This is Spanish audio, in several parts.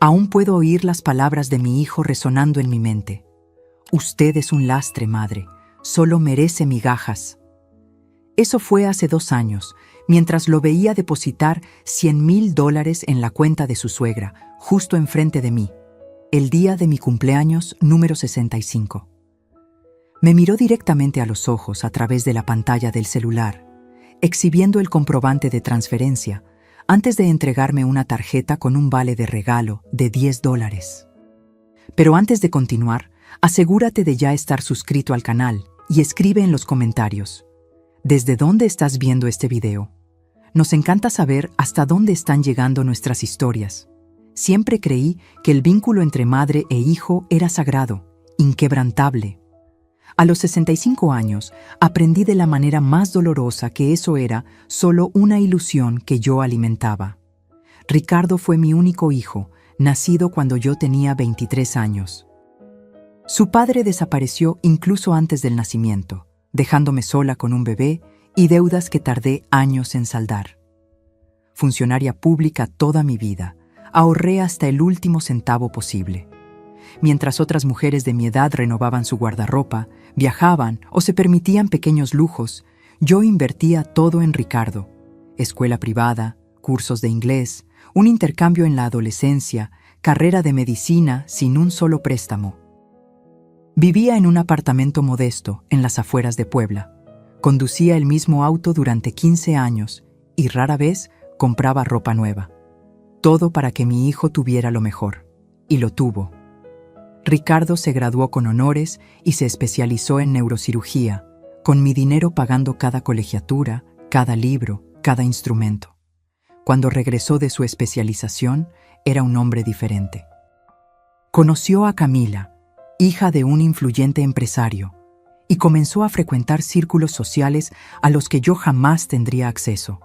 Aún puedo oír las palabras de mi hijo resonando en mi mente. Usted es un lastre, madre. Solo merece migajas. Eso fue hace 2 años, mientras lo veía depositar $100,000 en la cuenta de su suegra, justo enfrente de mí, el día de mi cumpleaños número 65. Me miró directamente a los ojos a través de la pantalla del celular, exhibiendo el comprobante de transferencia, antes de entregarme una tarjeta con un vale de regalo de $10. Pero antes de continuar, asegúrate de ya estar suscrito al canal y escribe en los comentarios: ¿desde dónde estás viendo este video? Nos encanta saber hasta dónde están llegando nuestras historias. Siempre creí que el vínculo entre madre e hijo era sagrado, inquebrantable. A los 65 años, aprendí de la manera más dolorosa que eso era solo una ilusión que yo alimentaba. Ricardo fue mi único hijo, nacido cuando yo tenía 23 años. Su padre desapareció incluso antes del nacimiento, dejándome sola con un bebé y deudas que tardé años en saldar. Funcionaria pública toda mi vida, ahorré hasta el último centavo posible. Mientras otras mujeres de mi edad renovaban su guardarropa, viajaban o se permitían pequeños lujos, yo invertía todo en Ricardo: escuela privada, cursos de inglés, un intercambio en la adolescencia, carrera de medicina sin un solo préstamo. Vivía en un apartamento modesto en las afueras de Puebla. Conducía el mismo auto durante 15 años y rara vez compraba ropa nueva. Todo para que mi hijo tuviera lo mejor. Y lo tuvo. Ricardo se graduó con honores y se especializó en neurocirugía, con mi dinero pagando cada colegiatura, cada libro, cada instrumento. Cuando regresó de su especialización, era un hombre diferente. Conoció a Camila, hija de un influyente empresario, y comenzó a frecuentar círculos sociales a los que yo jamás tendría acceso.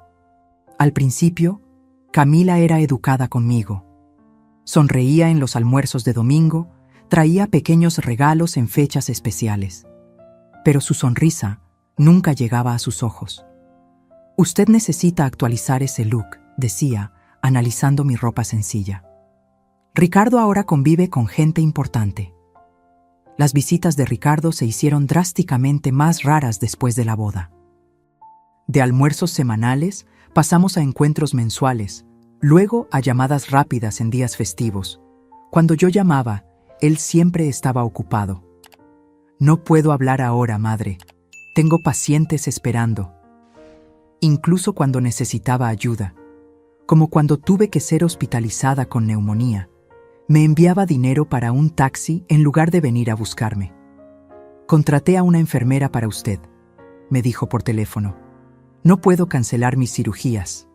Al principio, Camila era educada conmigo. Sonreía en los almuerzos de domingo, traía pequeños regalos en fechas especiales. Pero su sonrisa nunca llegaba a sus ojos. Usted necesita actualizar ese look, decía, analizando mi ropa sencilla. Ricardo ahora convive con gente importante. Las visitas de Ricardo se hicieron drásticamente más raras después de la boda. De almuerzos semanales pasamos a encuentros mensuales, luego a llamadas rápidas en días festivos. Cuando yo llamaba, él siempre estaba ocupado. No puedo hablar ahora, madre. Tengo pacientes esperando. Incluso cuando necesitaba ayuda, como cuando tuve que ser hospitalizada con neumonía, me enviaba dinero para un taxi en lugar de venir a buscarme. Contraté a una enfermera para usted, me dijo por teléfono. No puedo cancelar mis cirugías.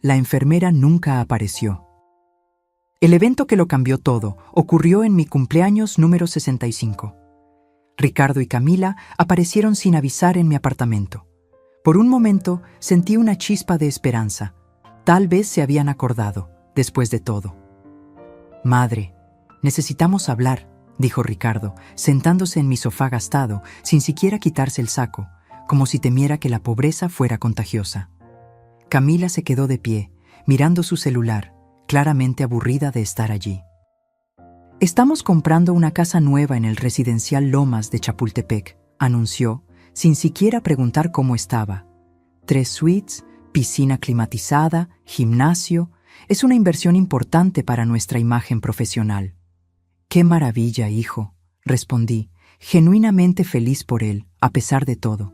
La enfermera nunca apareció. El evento que lo cambió todo ocurrió en mi cumpleaños número 65. Ricardo y Camila aparecieron sin avisar en mi apartamento. Por un momento sentí una chispa de esperanza. Tal vez se habían acordado, después de todo. Madre, necesitamos hablar, dijo Ricardo, sentándose en mi sofá gastado, sin siquiera quitarse el saco, como si temiera que la pobreza fuera contagiosa. Camila se quedó de pie, mirando su celular, claramente aburrida de estar allí. Estamos comprando una casa nueva en el residencial Lomas de Chapultepec, anunció, sin siquiera preguntar cómo estaba. 3 suites, piscina climatizada, gimnasio. Es una inversión importante para nuestra imagen profesional. ¡Qué maravilla, hijo!, respondí, genuinamente feliz por él, a pesar de todo.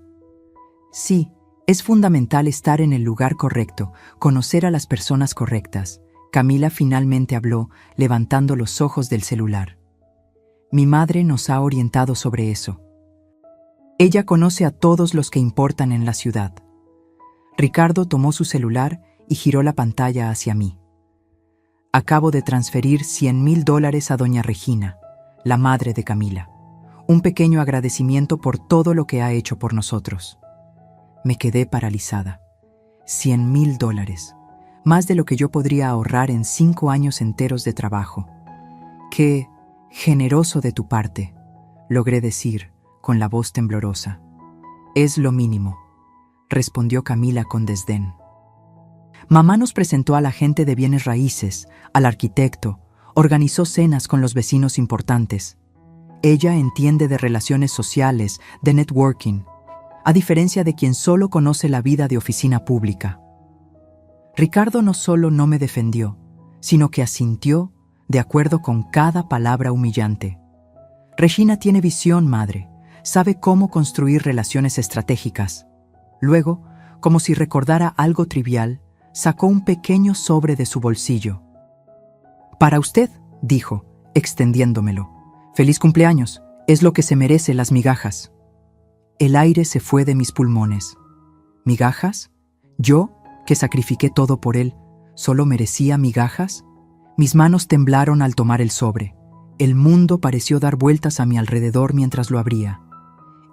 Sí, es fundamental estar en el lugar correcto, conocer a las personas correctas. Camila finalmente habló, levantando los ojos del celular. Mi madre nos ha orientado sobre eso. Ella conoce a todos los que importan en la ciudad. Ricardo tomó su celular y giró la pantalla hacia mí. Acabo de transferir $100,000 a doña Regina, la madre de Camila. Un pequeño agradecimiento por todo lo que ha hecho por nosotros. Me quedé paralizada. $100,000. Más de lo que yo podría ahorrar en 5 años enteros de trabajo. ¡Qué generoso de tu parte!, logré decir, con la voz temblorosa. Es lo mínimo, respondió Camila con desdén. Mamá nos presentó al agente de bienes raíces, al arquitecto, Organizó cenas con los vecinos importantes. Ella entiende de relaciones sociales, de networking, a diferencia de quien solo conoce la vida de oficina pública. Ricardo no solo no me defendió, sino que asintió de acuerdo con cada palabra humillante. Regina tiene visión, madre. Sabe cómo construir relaciones estratégicas. Luego, como si recordara algo trivial, sacó un pequeño sobre de su bolsillo. «Para usted», dijo, extendiéndomelo. «Feliz cumpleaños, es lo que se merece las migajas». El aire se fue de mis pulmones. ¿Migajas? ¿Yo, que sacrifiqué todo por él, solo merecía migajas? Mis manos temblaron al tomar el sobre. El mundo pareció dar vueltas a mi alrededor mientras lo abría.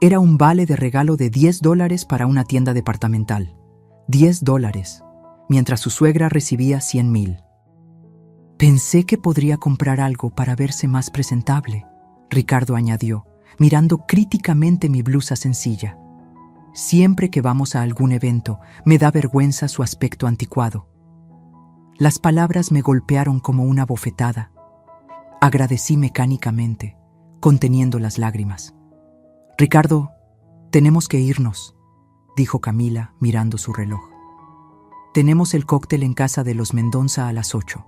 Era un vale de regalo de $10 para una tienda departamental. $10, mientras su suegra recibía 100,000. Pensé que podría comprar algo para verse más presentable, Ricardo añadió, mirando críticamente mi blusa sencilla. Siempre que vamos a algún evento, me da vergüenza su aspecto anticuado. Las palabras me golpearon como una bofetada. Agradecí mecánicamente, conteniendo las lágrimas. «Ricardo, tenemos que irnos», dijo Camila mirando su reloj. «Tenemos el cóctel en casa de los Mendonza a las 8.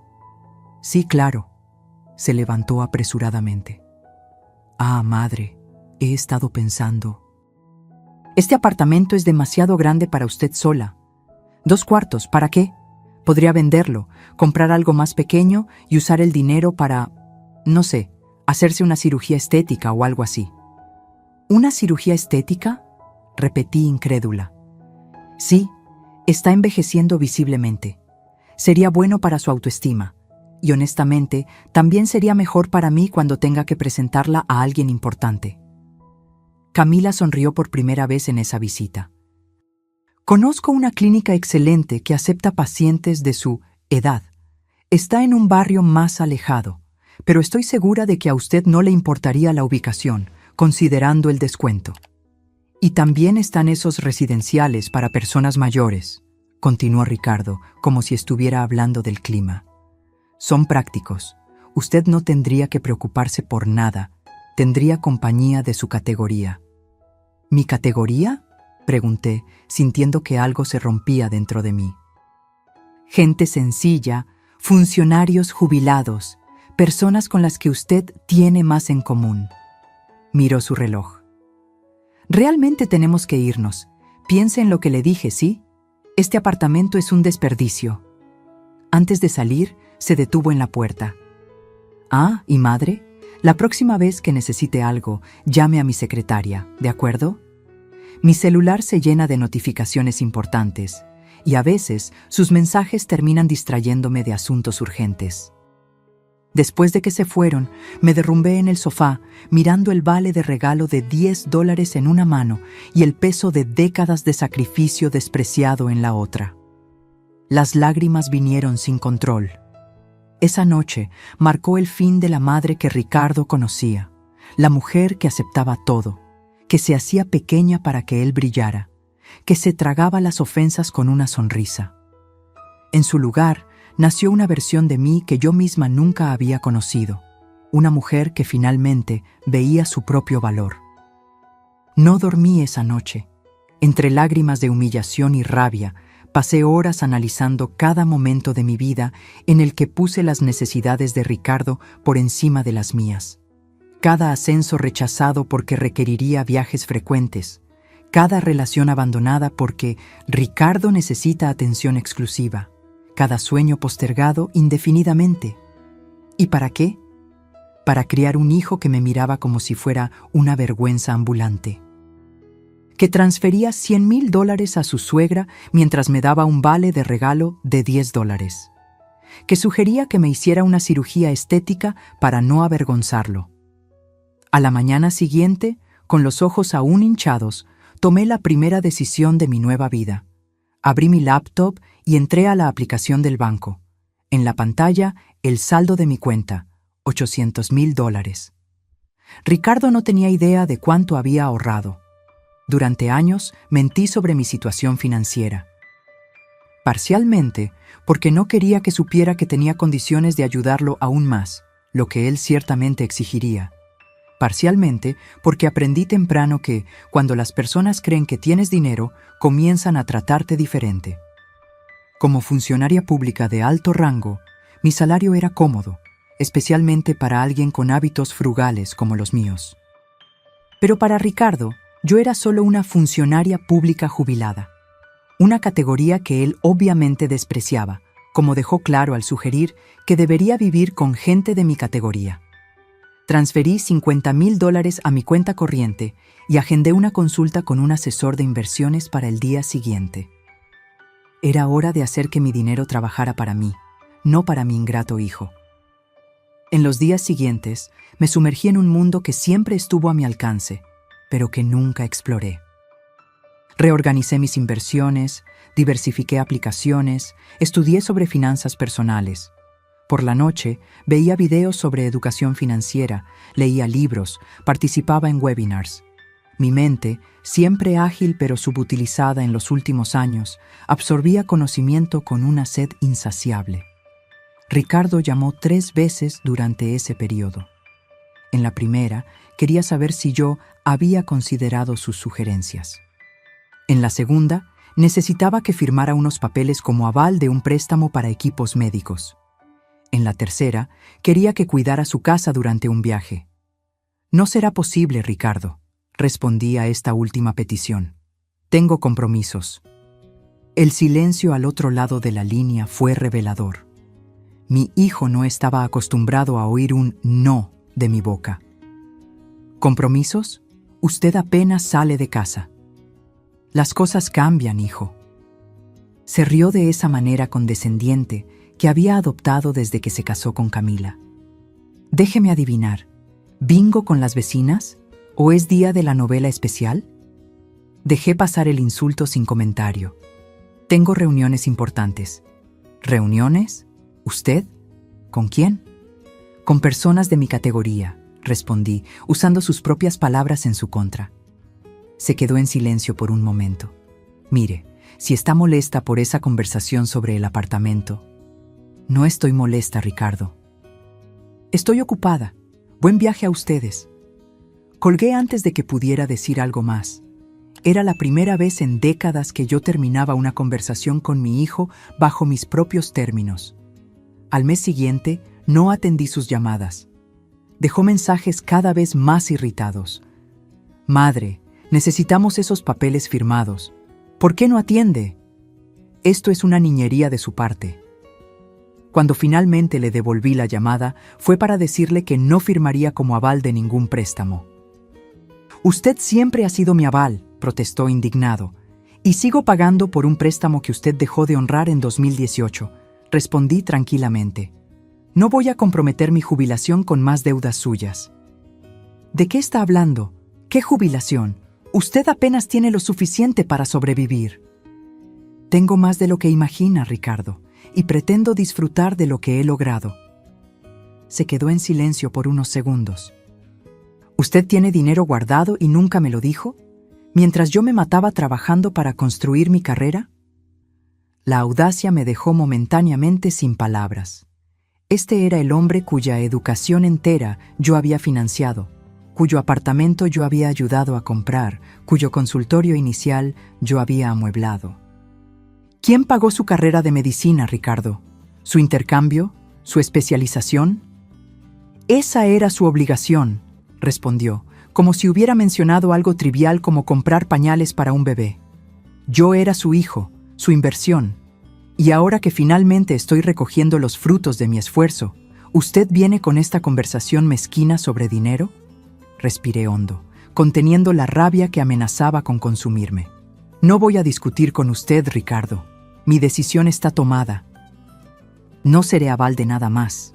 «Sí, claro», se levantó apresuradamente. «Ah, madre, he estado pensando. Este apartamento es demasiado grande para usted sola. 2 cuartos, ¿para qué? Podría venderlo, comprar algo más pequeño y usar el dinero para, no sé, hacerse una cirugía estética o algo así». «¿Una cirugía estética?», repetí incrédula. «Sí, está envejeciendo visiblemente. Sería bueno para su autoestima. Y honestamente, también sería mejor para mí cuando tenga que presentarla a alguien importante». Camila sonrió por primera vez en esa visita. «Conozco una clínica excelente que acepta pacientes de su edad. Está en un barrio más alejado, pero estoy segura de que a usted no le importaría la ubicación, considerando el descuento. Y también están esos residenciales para personas mayores», continuó Ricardo, como si estuviera hablando del clima. «Son prácticos. Usted no tendría que preocuparse por nada. Tendría compañía de su categoría». «¿Mi categoría?», pregunté, sintiendo que algo se rompía dentro de mí. «Gente sencilla, funcionarios jubilados, personas con las que usted tiene más en común». Miró su reloj. «Realmente tenemos que irnos. Piense en lo que le dije, ¿sí? Este apartamento es un desperdicio». Antes de salir, se detuvo en la puerta. «Ah, ¿y madre? La próxima vez que necesite algo, llame a mi secretaria, ¿de acuerdo? Mi celular se llena de notificaciones importantes, y a veces sus mensajes terminan distrayéndome de asuntos urgentes». Después de que se fueron, me derrumbé en el sofá, mirando el vale de regalo de $10 en una mano y el peso de décadas de sacrificio despreciado en la otra. Las lágrimas vinieron sin control. Esa noche marcó el fin de la madre que Ricardo conocía, la mujer que aceptaba todo, que se hacía pequeña para que él brillara, que se tragaba las ofensas con una sonrisa. En su lugar, nació una versión de mí que yo misma nunca había conocido, una mujer que finalmente veía su propio valor. No dormí esa noche. Entre lágrimas de humillación y rabia, pasé horas analizando cada momento de mi vida en el que puse las necesidades de Ricardo por encima de las mías. Cada ascenso rechazado porque requeriría viajes frecuentes, cada relación abandonada porque Ricardo necesita atención exclusiva, cada sueño postergado indefinidamente. ¿Y para qué? Para criar un hijo que me miraba como si fuera una vergüenza ambulante, que transfería $100,000 a su suegra mientras me daba un vale de regalo de $10, que sugería que me hiciera una cirugía estética para no avergonzarlo. A la mañana siguiente, con los ojos aún hinchados, tomé la primera decisión de mi nueva vida. Abrí mi laptop y entré a la aplicación del banco. En la pantalla, el saldo de mi cuenta, $800,000. Ricardo no tenía idea de cuánto había ahorrado. Durante años mentí sobre mi situación financiera. Parcialmente, porque no quería que supiera que tenía condiciones de ayudarlo aún más, lo que él ciertamente exigiría. Parcialmente, porque aprendí temprano que, cuando las personas creen que tienes dinero, comienzan a tratarte diferente. Como funcionaria pública de alto rango, mi salario era cómodo, especialmente para alguien con hábitos frugales como los míos. Pero para Ricardo, yo era solo una funcionaria pública jubilada, una categoría que él obviamente despreciaba, como dejó claro al sugerir que debería vivir con gente de mi categoría. Transferí $50,000 a mi cuenta corriente y agendé una consulta con un asesor de inversiones para el día siguiente. Era hora de hacer que mi dinero trabajara para mí, no para mi ingrato hijo. En los días siguientes, me sumergí en un mundo que siempre estuvo a mi alcance, pero que nunca exploré. Reorganicé mis inversiones, diversifiqué aplicaciones, estudié sobre finanzas personales. Por la noche, veía videos sobre educación financiera, leía libros, participaba en webinars. Mi mente, siempre ágil pero subutilizada en los últimos años, absorbía conocimiento con una sed insaciable. Ricardo llamó 3 veces durante ese periodo. En la primera, quería saber si yo había considerado sus sugerencias. En la segunda, necesitaba que firmara unos papeles como aval de un préstamo para equipos médicos. En la tercera, quería que cuidara su casa durante un viaje. «No será posible, Ricardo», respondí a esta última petición. «Tengo compromisos». El silencio al otro lado de la línea fue revelador. Mi hijo no estaba acostumbrado a oír un «no» de mi boca. «¿Compromisos? Usted apenas sale de casa». «Las cosas cambian, hijo». Se rió de esa manera condescendiente que había adoptado desde que se casó con Camila. «Déjeme adivinar, ¿bingo con las vecinas? ¿O es día de la novela especial?» Dejé pasar el insulto sin comentario. «Tengo reuniones importantes». «¿Reuniones? ¿Usted? ¿Con quién?» «Con personas de mi categoría», respondí, usando sus propias palabras en su contra. Se quedó en silencio por un momento. «Mire, si está molesta por esa conversación sobre el apartamento». «No estoy molesta, Ricardo». «Estoy ocupada. Buen viaje a ustedes». Colgué antes de que pudiera decir algo más. Era la primera vez en décadas que yo terminaba una conversación con mi hijo bajo mis propios términos. Al mes siguiente, no atendí sus llamadas. Dejó mensajes cada vez más irritados. «Madre, necesitamos esos papeles firmados. ¿Por qué no atiende?» Esto es una niñería de su parte. Cuando finalmente le devolví la llamada, fue para decirle que no firmaría como aval de ningún préstamo. «Usted siempre ha sido mi aval», protestó indignado, «y sigo pagando por un préstamo que usted dejó de honrar en 2018, respondí tranquilamente. «No voy a comprometer mi jubilación con más deudas suyas». «¿De qué está hablando? ¿Qué jubilación? Usted apenas tiene lo suficiente para sobrevivir». «Tengo más de lo que imagina, Ricardo, y pretendo disfrutar de lo que he logrado». Se quedó en silencio por unos segundos. «¿Usted tiene dinero guardado y nunca me lo dijo? Mientras yo me mataba trabajando para construir mi carrera». La audacia me dejó momentáneamente sin palabras. Este era el hombre cuya educación entera yo había financiado, cuyo apartamento yo había ayudado a comprar, cuyo consultorio inicial yo había amueblado. ¿Quién pagó su carrera de medicina, Ricardo? ¿Su intercambio? ¿Su especialización? «Esa era su obligación», respondió, como si hubiera mencionado algo trivial como comprar pañales para un bebé. «Yo era su hijo, su inversión. Y ahora que finalmente estoy recogiendo los frutos de mi esfuerzo, ¿usted viene con esta conversación mezquina sobre dinero?» Respiré hondo, conteniendo la rabia que amenazaba con consumirme. «No voy a discutir con usted, Ricardo. Mi decisión está tomada. No seré aval de nada más.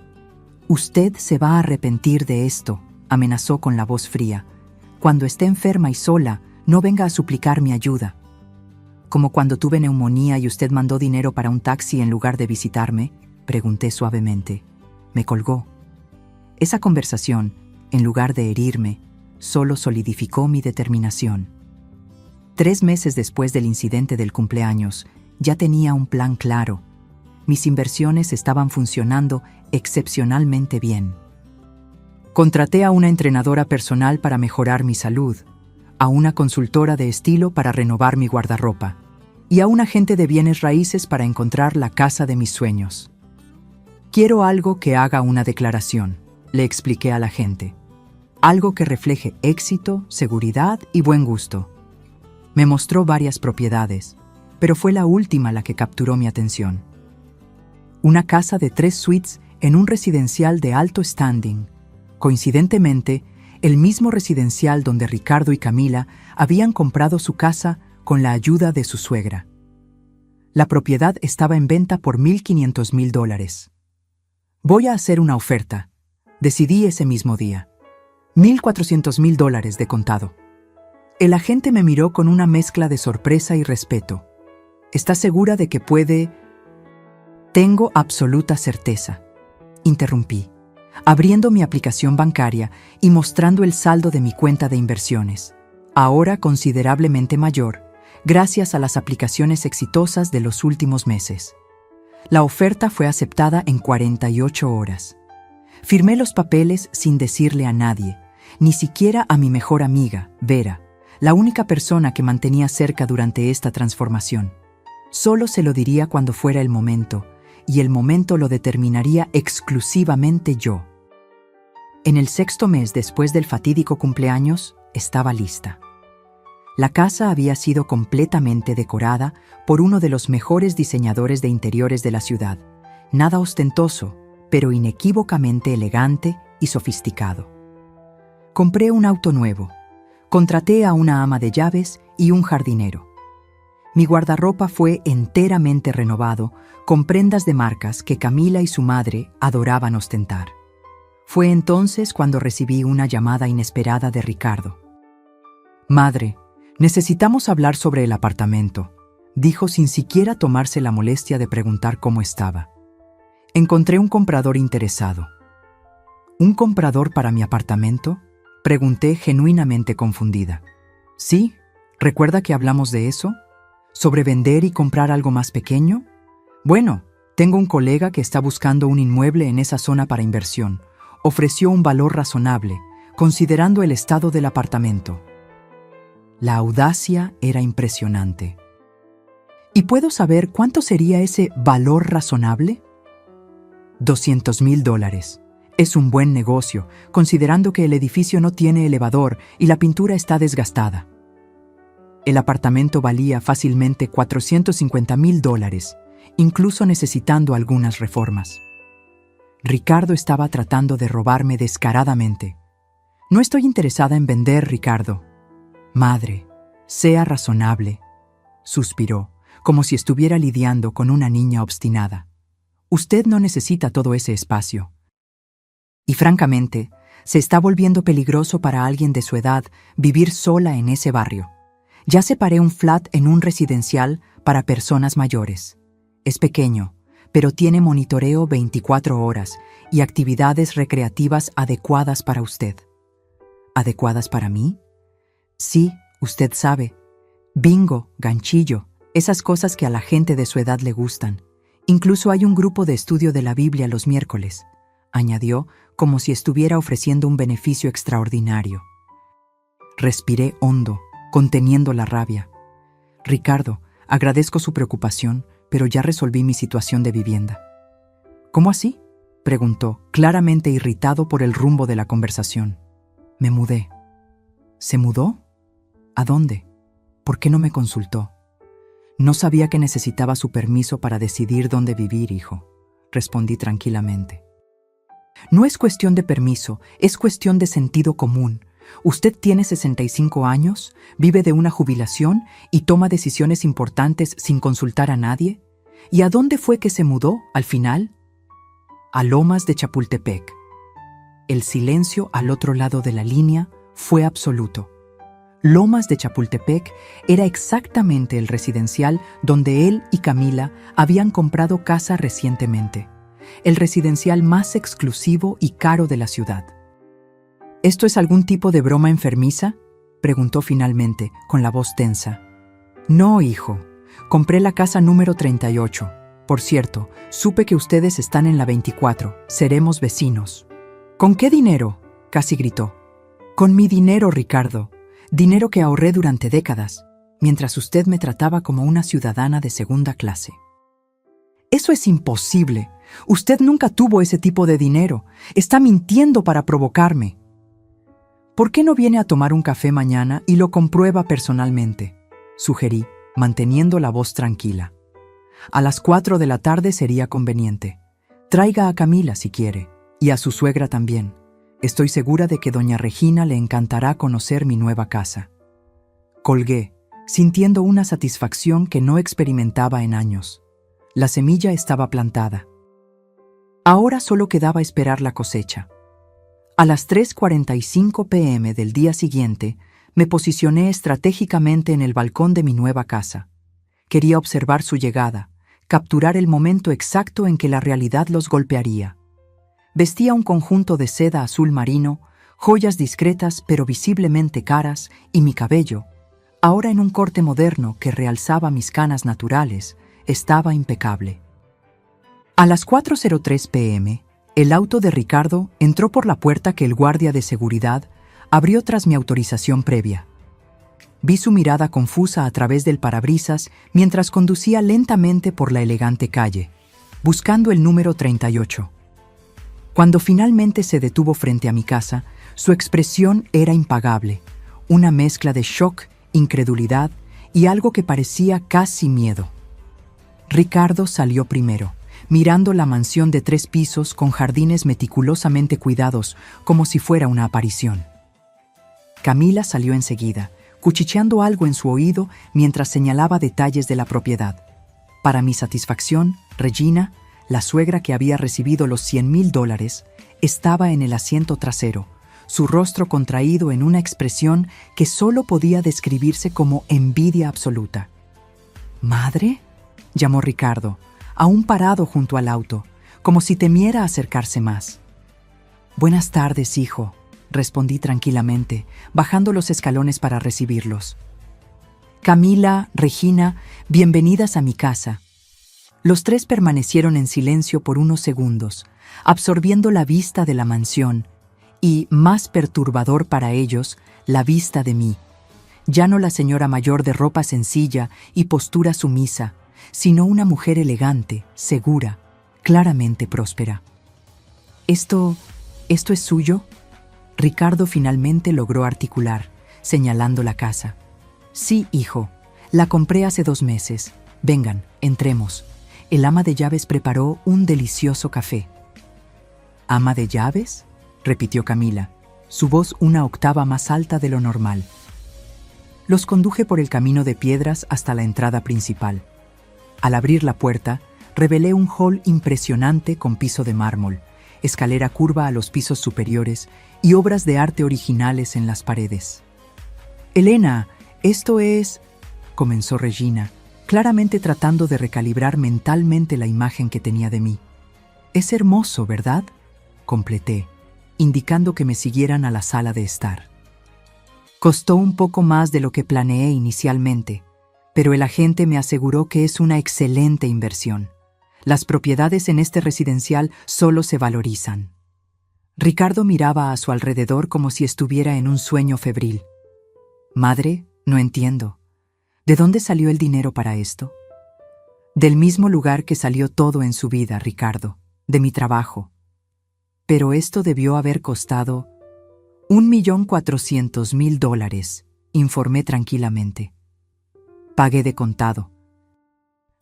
Usted se va a arrepentir de esto», amenazó con la voz fría. «Cuando esté enferma y sola, no venga a suplicar mi ayuda». «¿Como cuando tuve neumonía y usted mandó dinero para un taxi en lugar de visitarme?», pregunté suavemente. Me colgó. Esa conversación, en lugar de herirme, solo solidificó mi determinación. 3 meses después del incidente del cumpleaños, Ya tenía un plan claro. Mis inversiones estaban funcionando excepcionalmente bien. Contraté a una entrenadora personal para mejorar mi salud, a una consultora de estilo para renovar mi guardarropa y a un agente de bienes raíces para encontrar la casa de mis sueños. Quiero algo que haga una declaración, le expliqué a la gente. Algo que refleje éxito, seguridad y buen gusto. Me mostró varias propiedades, pero fue la última la que capturó mi atención. Una casa de 3 suites en un residencial de alto standing. Coincidentemente, el mismo residencial donde Ricardo y Camila habían comprado su casa con la ayuda de su suegra. La propiedad estaba en venta por $1,500,000. Voy a hacer una oferta. Decidí ese mismo día. $1,400,000 de contado. El agente me miró con una mezcla de sorpresa y respeto. ¿Estás segura de que puede...? Tengo absoluta certeza. Interrumpí, abriendo mi aplicación bancaria y mostrando el saldo de mi cuenta de inversiones, ahora considerablemente mayor, gracias a las aplicaciones exitosas de los últimos meses. La oferta fue aceptada en 48 horas. Firmé los papeles sin decirle a nadie, ni siquiera a mi mejor amiga, Vera, la única persona que mantenía cerca durante esta transformación. Solo se lo diría cuando fuera el momento, y el momento lo determinaría exclusivamente yo. En el 6º mes después del fatídico cumpleaños, estaba lista. La casa había sido completamente decorada por uno de los mejores diseñadores de interiores de la ciudad. Nada ostentoso, pero inequívocamente elegante y sofisticado. Compré un auto nuevo. Contraté a una ama de llaves y un jardinero. Mi guardarropa fue enteramente renovado con prendas de marcas que Camila y su madre adoraban ostentar. Fue entonces cuando recibí una llamada inesperada de Ricardo. «Madre, necesitamos hablar sobre el apartamento», dijo sin siquiera tomarse la molestia de preguntar cómo estaba. «Encontré un comprador interesado». «¿Un comprador para mi apartamento?», pregunté genuinamente confundida. «Sí, ¿recuerda que hablamos de eso? ¿Sobre vender y comprar algo más pequeño? Bueno, tengo un colega que está buscando un inmueble en esa zona para inversión. Ofreció un valor razonable, considerando el estado del apartamento». La audacia era impresionante. ¿Y puedo saber cuánto sería ese valor razonable? $200,000. Es un buen negocio, considerando que el edificio no tiene elevador y la pintura está desgastada. El apartamento valía fácilmente $450,000, incluso necesitando algunas reformas. Ricardo estaba tratando de robarme descaradamente. «No estoy interesada en vender, Ricardo». «Madre, sea razonable», suspiró, como si estuviera lidiando con una niña obstinada. «Usted no necesita todo ese espacio. Y francamente, se está volviendo peligroso para alguien de su edad vivir sola en ese barrio. Ya separé un flat en un residencial para personas mayores. Es pequeño, pero tiene monitoreo 24 horas y actividades recreativas adecuadas para usted». ¿Adecuadas para mí? Sí, usted sabe. Bingo, ganchillo, esas cosas que a la gente de su edad le gustan. Incluso hay un grupo de estudio de la Biblia los miércoles, añadió, como si estuviera ofreciendo un beneficio extraordinario. Respiré hondo, conteniendo la rabia. «Ricardo, agradezco su preocupación, pero ya resolví mi situación de vivienda». «¿Cómo así?», preguntó, claramente irritado por el rumbo de la conversación. «Me mudé». «¿Se mudó? ¿A dónde? ¿Por qué no me consultó?» «No sabía que necesitaba su permiso para decidir dónde vivir, hijo», respondí tranquilamente. «No es cuestión de permiso, es cuestión de sentido común. Usted tiene 65 años, vive de una jubilación y toma decisiones importantes sin consultar a nadie. ¿Y a dónde fue que se mudó, al final?». «A Lomas de Chapultepec». El silencio al otro lado de la línea fue absoluto. Lomas de Chapultepec era exactamente el residencial donde él y Camila habían comprado casa recientemente, el residencial más exclusivo y caro de la ciudad. «¿Esto es algún tipo de broma enfermiza?», preguntó finalmente, con la voz tensa. «No, hijo, Compré la casa número 38. Por cierto, supe que ustedes están en la 24. Seremos vecinos. ¿Con qué dinero?, casi gritó. Con mi dinero, Ricardo. Dinero que ahorré durante décadas, mientras usted me trataba como una ciudadana de segunda clase. Eso es imposible. Usted nunca tuvo ese tipo de dinero. Está mintiendo para provocarme. ¿Por qué no viene a tomar un café mañana y lo comprueba personalmente?, sugerí, manteniendo la voz tranquila. A las 4 de la tarde sería conveniente. Traiga a Camila si quiere, y a su suegra también. Estoy segura de que doña Regina le encantará conocer mi nueva casa. Colgué, sintiendo una satisfacción que no experimentaba en años. La semilla estaba plantada. Ahora solo quedaba esperar la cosecha. A las 3:45 p.m. del día siguiente, me posicioné estratégicamente en el balcón de mi nueva casa. Quería observar su llegada, capturar el momento exacto en que la realidad los golpearía. Vestía un conjunto de seda azul marino, joyas discretas pero visiblemente caras, y mi cabello, ahora en un corte moderno que realzaba mis canas naturales, estaba impecable. A las 4:03 p.m., el auto de Ricardo entró por la puerta que el guardia de seguridad abrió tras mi autorización previa. Vi su mirada confusa a través del parabrisas mientras conducía lentamente por la elegante calle, buscando el número 38. Cuando finalmente se detuvo frente a mi casa, su expresión era impagable, una mezcla de shock, incredulidad y algo que parecía casi miedo. Ricardo salió primero, mirando la mansión de 3 pisos con jardines meticulosamente cuidados, como si fuera una aparición. Camila salió enseguida, cuchicheando algo en su oído mientras señalaba detalles de la propiedad. Para mi satisfacción, Regina, la suegra que había recibido los $100,000, estaba en el asiento trasero, su rostro contraído en una expresión que solo podía describirse como envidia absoluta. «¿Madre?», llamó Ricardo, aún parado junto al auto, como si temiera acercarse más. «Buenas tardes, hijo», respondí tranquilamente, bajando los escalones para recibirlos. «Camila, Regina, bienvenidas a mi casa». Los 3 permanecieron en silencio por unos segundos, absorbiendo la vista de la mansión y, más perturbador para ellos, la vista de mí. Ya no la señora mayor de ropa sencilla y postura sumisa, sino una mujer elegante, segura, claramente próspera. ¿Esto es suyo?», Ricardo finalmente logró articular, señalando la casa. «Sí, hijo, la compré hace 2 meses. Vengan, entremos». El ama de llaves preparó un delicioso café. «¿Ama de llaves?», repitió Camila, su voz una octava más alta de lo normal. Los conduje por el camino de piedras hasta la entrada principal. Al abrir la puerta, revelé un hall impresionante con piso de mármol, escalera curva a los pisos superiores y obras de arte originales en las paredes. «Elena, esto es…», comenzó Regina, claramente tratando de recalibrar mentalmente la imagen que tenía de mí. «Es hermoso, ¿verdad?», completé, indicando que me siguieran a la sala de estar. Costó un poco más de lo que planeé inicialmente, pero el agente me aseguró que es una excelente inversión. Las propiedades en este residencial solo se valorizan. Ricardo miraba a su alrededor como si estuviera en un sueño febril. «Madre, no entiendo. ¿De dónde salió el dinero para esto?». «Del mismo lugar que salió todo en su vida, Ricardo, de mi trabajo. Pero esto debió haber costado $1,400,000, informé tranquilamente. Pagué de contado».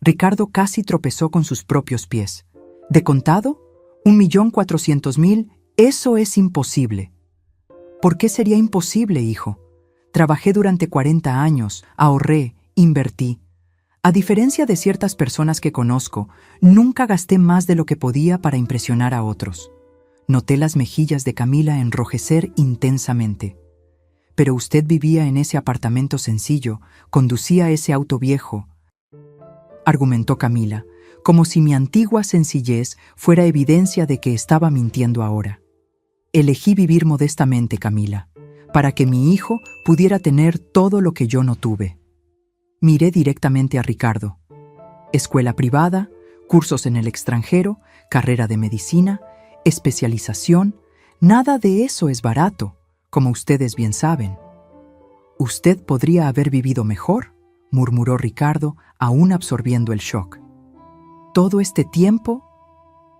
Ricardo casi tropezó con sus propios pies. «¿De contado? $1,400,000, eso es imposible». «¿Por qué sería imposible, hijo? Trabajé durante 40 años, ahorré, invertí. A diferencia de ciertas personas que conozco, nunca gasté más de lo que podía para impresionar a otros». Noté las mejillas de Camila enrojecer intensamente. «Pero usted vivía en ese apartamento sencillo, conducía ese auto viejo», argumentó Camila, como si mi antigua sencillez fuera evidencia de que estaba mintiendo ahora. «Elegí vivir modestamente, Camila, para que mi hijo pudiera tener todo lo que yo no tuve». Miré directamente a Ricardo. Escuela privada, cursos en el extranjero, carrera de medicina, especialización, nada de eso es barato, como ustedes bien saben. «Usted podría haber vivido mejor», murmuró Ricardo, aún absorbiendo el shock. «Todo este tiempo,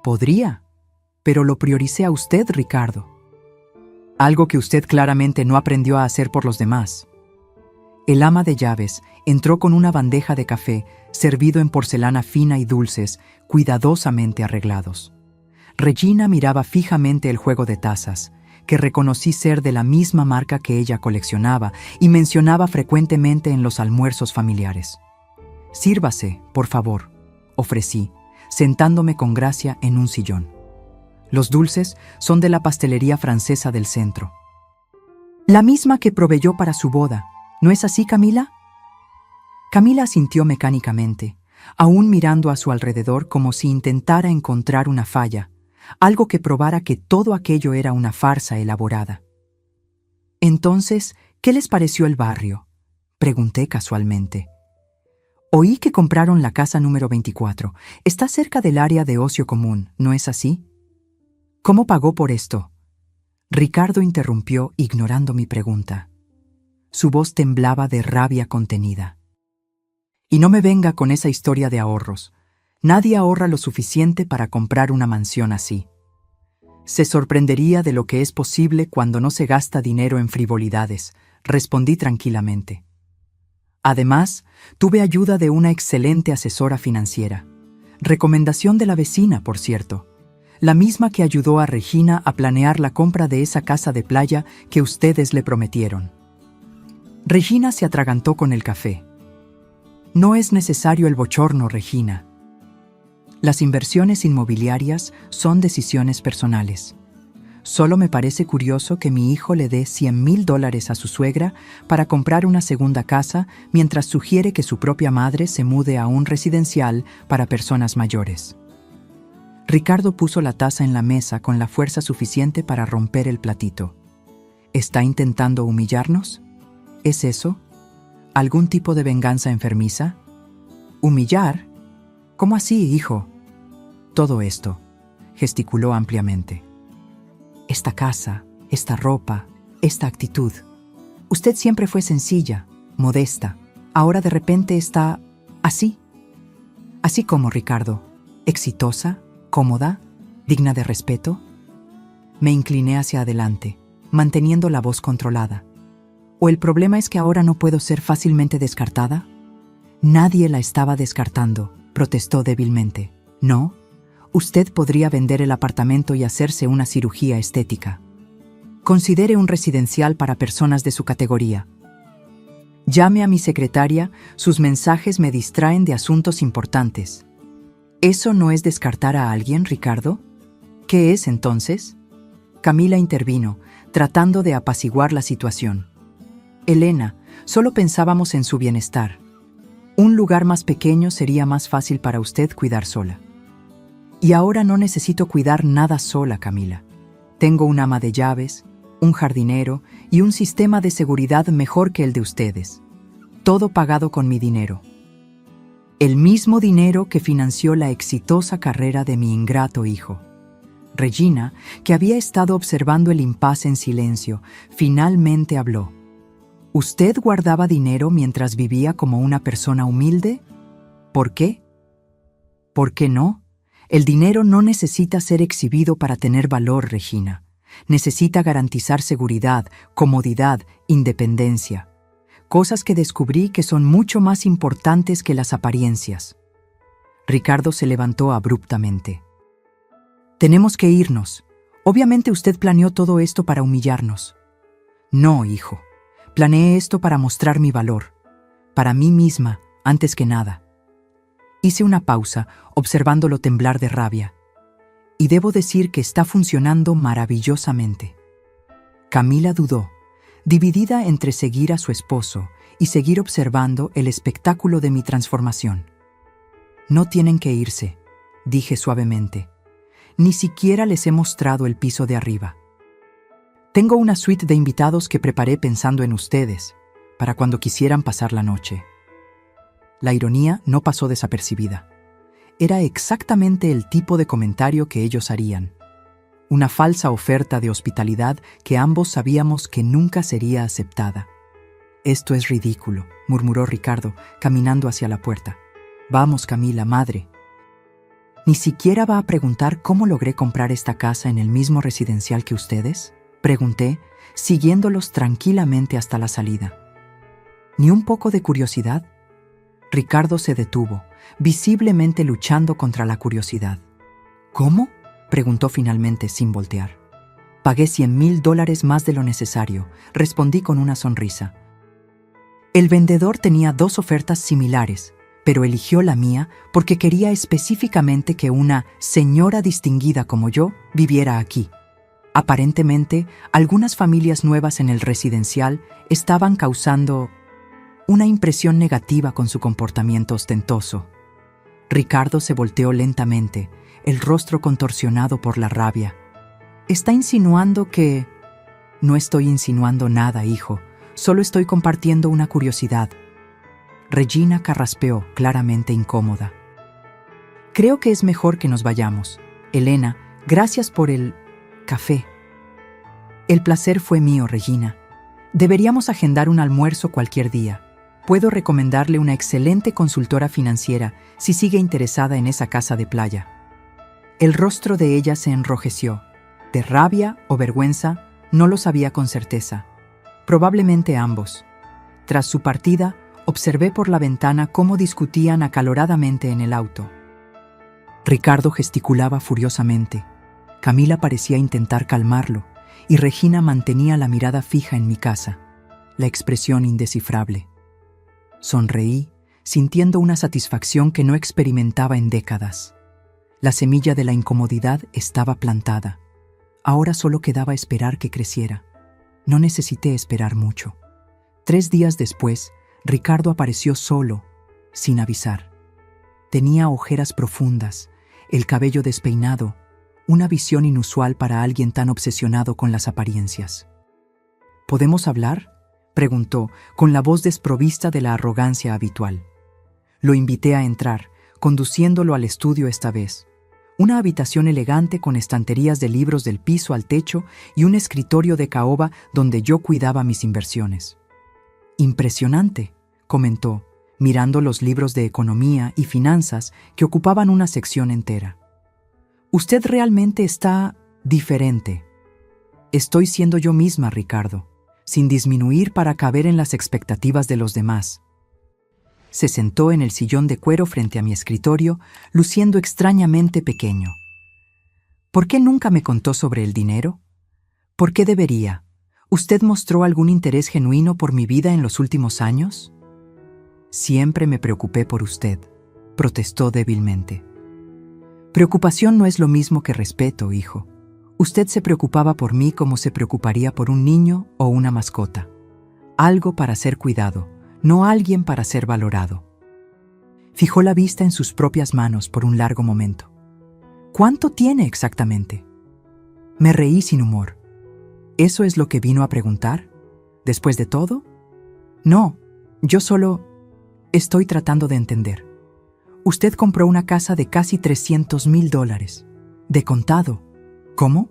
podría, pero lo prioricé a usted, Ricardo. Algo que usted claramente no aprendió a hacer por los demás». El ama de llaves entró con una bandeja de café servido en porcelana fina y dulces, cuidadosamente arreglados. Regina miraba fijamente el juego de tazas, que reconocí ser de la misma marca que ella coleccionaba y mencionaba frecuentemente en los almuerzos familiares. «Sírvase, por favor», ofrecí, sentándome con gracia en un sillón. «Los dulces son de la pastelería francesa del centro. La misma que proveyó para su boda. ¿No es así, Camila?» Camila asintió mecánicamente, aún mirando a su alrededor como si intentara encontrar una falla, algo que probara que todo aquello era una farsa elaborada. «Entonces, ¿qué les pareció el barrio?», pregunté casualmente. «Oí que compraron la casa número 24. Está cerca del área de ocio común, ¿no es así? ¿Cómo pagó por esto?». Ricardo interrumpió, ignorando mi pregunta. Su voz temblaba de rabia contenida. «Y no me venga con esa historia de ahorros. Nadie ahorra lo suficiente para comprar una mansión así. Se sorprendería de lo que es posible cuando no se gasta dinero en frivolidades», respondí tranquilamente. «Además, tuve ayuda de una excelente asesora financiera. Recomendación de la vecina, por cierto. La misma que ayudó a Regina a planear la compra de esa casa de playa que ustedes le prometieron». Regina se atragantó con el café. «No es necesario el bochorno, Regina. Las inversiones inmobiliarias son decisiones personales. Solo me parece curioso que mi hijo le dé $100,000 a su suegra para comprar una segunda casa mientras sugiere que su propia madre se mude a un residencial para personas mayores». Ricardo puso la taza en la mesa con la fuerza suficiente para romper el platito. «¿Está intentando humillarnos? ¿Es eso? ¿Algún tipo de venganza enfermiza?» «¿Humillar? ¿Cómo así, hijo?» «Todo esto», gesticuló ampliamente. «Esta casa, esta ropa, esta actitud. Usted siempre fue sencilla, modesta. Ahora de repente está así. Así como Ricardo, exitosa, cómoda, digna de respeto». Me incliné hacia adelante, manteniendo la voz controlada. ¿O el problema es que ahora no puedo ser fácilmente descartada? Nadie la estaba descartando, protestó débilmente. No, usted podría vender el apartamento y hacerse una cirugía estética. Considere un residencial para personas de su categoría. Llame a mi secretaria, sus mensajes me distraen de asuntos importantes. ¿Eso no es descartar a alguien, Ricardo? ¿Qué es entonces? Camila intervino, tratando de apaciguar la situación. Elena, solo pensábamos en su bienestar. Un lugar más pequeño sería más fácil para usted cuidar sola. Y ahora no necesito cuidar nada sola, Camila. Tengo un ama de llaves, un jardinero y un sistema de seguridad mejor que el de ustedes. Todo pagado con mi dinero. El mismo dinero que financió la exitosa carrera de mi ingrato hijo. Regina, que había estado observando el impasse en silencio, finalmente habló. ¿Usted guardaba dinero mientras vivía como una persona humilde? ¿Por qué? ¿Por qué no? El dinero no necesita ser exhibido para tener valor, Regina. Necesita garantizar seguridad, comodidad, independencia. Cosas que descubrí que son mucho más importantes que las apariencias. Ricardo se levantó abruptamente. Tenemos que irnos. Obviamente usted planeó todo esto para humillarnos. No, hijo. Planeé esto para mostrar mi valor, para mí misma, antes que nada. Hice una pausa, observándolo temblar de rabia. Y debo decir que está funcionando maravillosamente. Camila dudó, dividida entre seguir a su esposo y seguir observando el espectáculo de mi transformación. No tienen que irse, dije suavemente. Ni siquiera les he mostrado el piso de arriba. Tengo una suite de invitados que preparé pensando en ustedes, para cuando quisieran pasar la noche. La ironía no pasó desapercibida. Era exactamente el tipo de comentario que ellos harían. Una falsa oferta de hospitalidad que ambos sabíamos que nunca sería aceptada. «Esto es ridículo», murmuró Ricardo, caminando hacia la puerta. «Vamos, Camila, madre». «¿Ni siquiera va a preguntar cómo logré comprar esta casa en el mismo residencial que ustedes?», pregunté, siguiéndolos tranquilamente hasta la salida. «¿Ni un poco de curiosidad?». Ricardo se detuvo, visiblemente luchando contra la curiosidad. «¿Cómo?», preguntó finalmente sin voltear. «Pagué $100,000 más de lo necesario», respondí con una sonrisa. El vendedor tenía 2 ofertas similares, pero eligió la mía porque quería específicamente que una señora distinguida como yo viviera aquí. Aparentemente, algunas familias nuevas en el residencial estaban causando una impresión negativa con su comportamiento ostentoso. Ricardo se volteó lentamente, el rostro contorsionado por la rabia. «¿Está insinuando que...?» «No estoy insinuando nada, hijo. Solo estoy compartiendo una curiosidad». Regina carraspeó, claramente incómoda. «Creo que es mejor que nos vayamos. Elena, gracias por el café». «El placer fue mío, Regina. Deberíamos agendar un almuerzo cualquier día. Puedo recomendarle una excelente consultora financiera si sigue interesada en esa casa de playa». El rostro de ella se enrojeció. De rabia o vergüenza, no lo sabía con certeza. Probablemente ambos. Tras su partida, observé por la ventana cómo discutían acaloradamente en el auto. Ricardo gesticulaba furiosamente. Camila parecía intentar calmarlo, y Regina mantenía la mirada fija en mi casa, la expresión indescifrable. Sonreí, sintiendo una satisfacción que no experimentaba en décadas. La semilla de la incomodidad estaba plantada. Ahora solo quedaba esperar que creciera. No necesité esperar mucho. 3 días después, Ricardo apareció solo, sin avisar. Tenía ojeras profundas, el cabello despeinado, una visión inusual para alguien tan obsesionado con las apariencias. «¿Podemos hablar?», preguntó, con la voz desprovista de la arrogancia habitual. Lo invité a entrar, conduciéndolo al estudio esta vez. Una habitación elegante con estanterías de libros del piso al techo y un escritorio de caoba donde yo cuidaba mis inversiones. «Impresionante», comentó, mirando los libros de economía y finanzas que ocupaban una sección entera. «Usted realmente está diferente». «Estoy siendo yo misma, Ricardo, sin disminuir para caber en las expectativas de los demás». Se sentó en el sillón de cuero frente a mi escritorio, luciendo extrañamente pequeño. «¿Por qué nunca me contó sobre el dinero?». «¿Por qué debería? ¿Usted mostró algún interés genuino por mi vida en los últimos años?». «Siempre me preocupé por usted», protestó débilmente. «Preocupación no es lo mismo que respeto, hijo. Usted se preocupaba por mí como se preocuparía por un niño o una mascota. Algo para ser cuidado, no alguien para ser valorado». Fijó la vista en sus propias manos por un largo momento. «¿Cuánto tiene exactamente?». Me reí sin humor. «¿Eso es lo que vino a preguntar? ¿Después de todo?». «No, yo solo estoy tratando de entender. Usted compró una casa de casi $300,000. De contado». «¿Cómo?».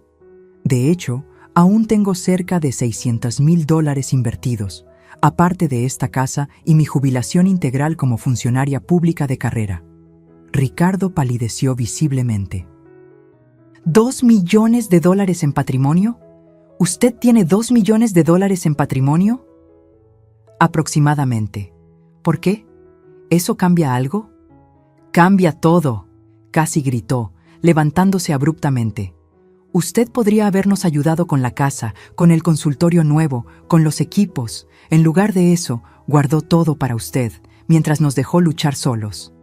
«De hecho, aún tengo cerca de $600,000 invertidos, aparte de esta casa y mi jubilación integral como funcionaria pública de carrera». Ricardo palideció visiblemente. ¿$2 millones en patrimonio? ¿Usted tiene $2 millones en patrimonio? Aproximadamente. ¿Por qué? ¿Eso cambia algo? «Cambia todo», casi gritó, levantándose abruptamente. «Usted podría habernos ayudado con la casa, con el consultorio nuevo, con los equipos. En lugar de eso, guardó todo para usted, mientras nos dejó luchar solos».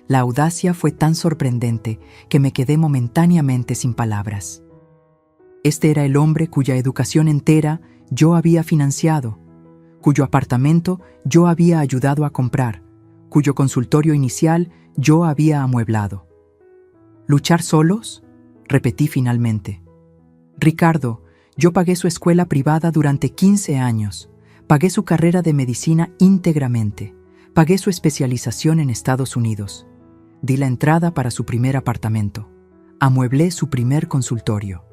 La audacia fue tan sorprendente que me quedé momentáneamente sin palabras. Este era el hombre cuya educación entera yo había financiado, cuyo apartamento yo había ayudado a comprar, cuyo consultorio inicial yo había amueblado. «¿Luchar solos?», repetí finalmente. «Ricardo, yo pagué su escuela privada durante 15 años, pagué su carrera de medicina íntegramente, Pagué su especialización en Estados Unidos. Di la entrada para su primer apartamento. Amueblé su primer consultorio.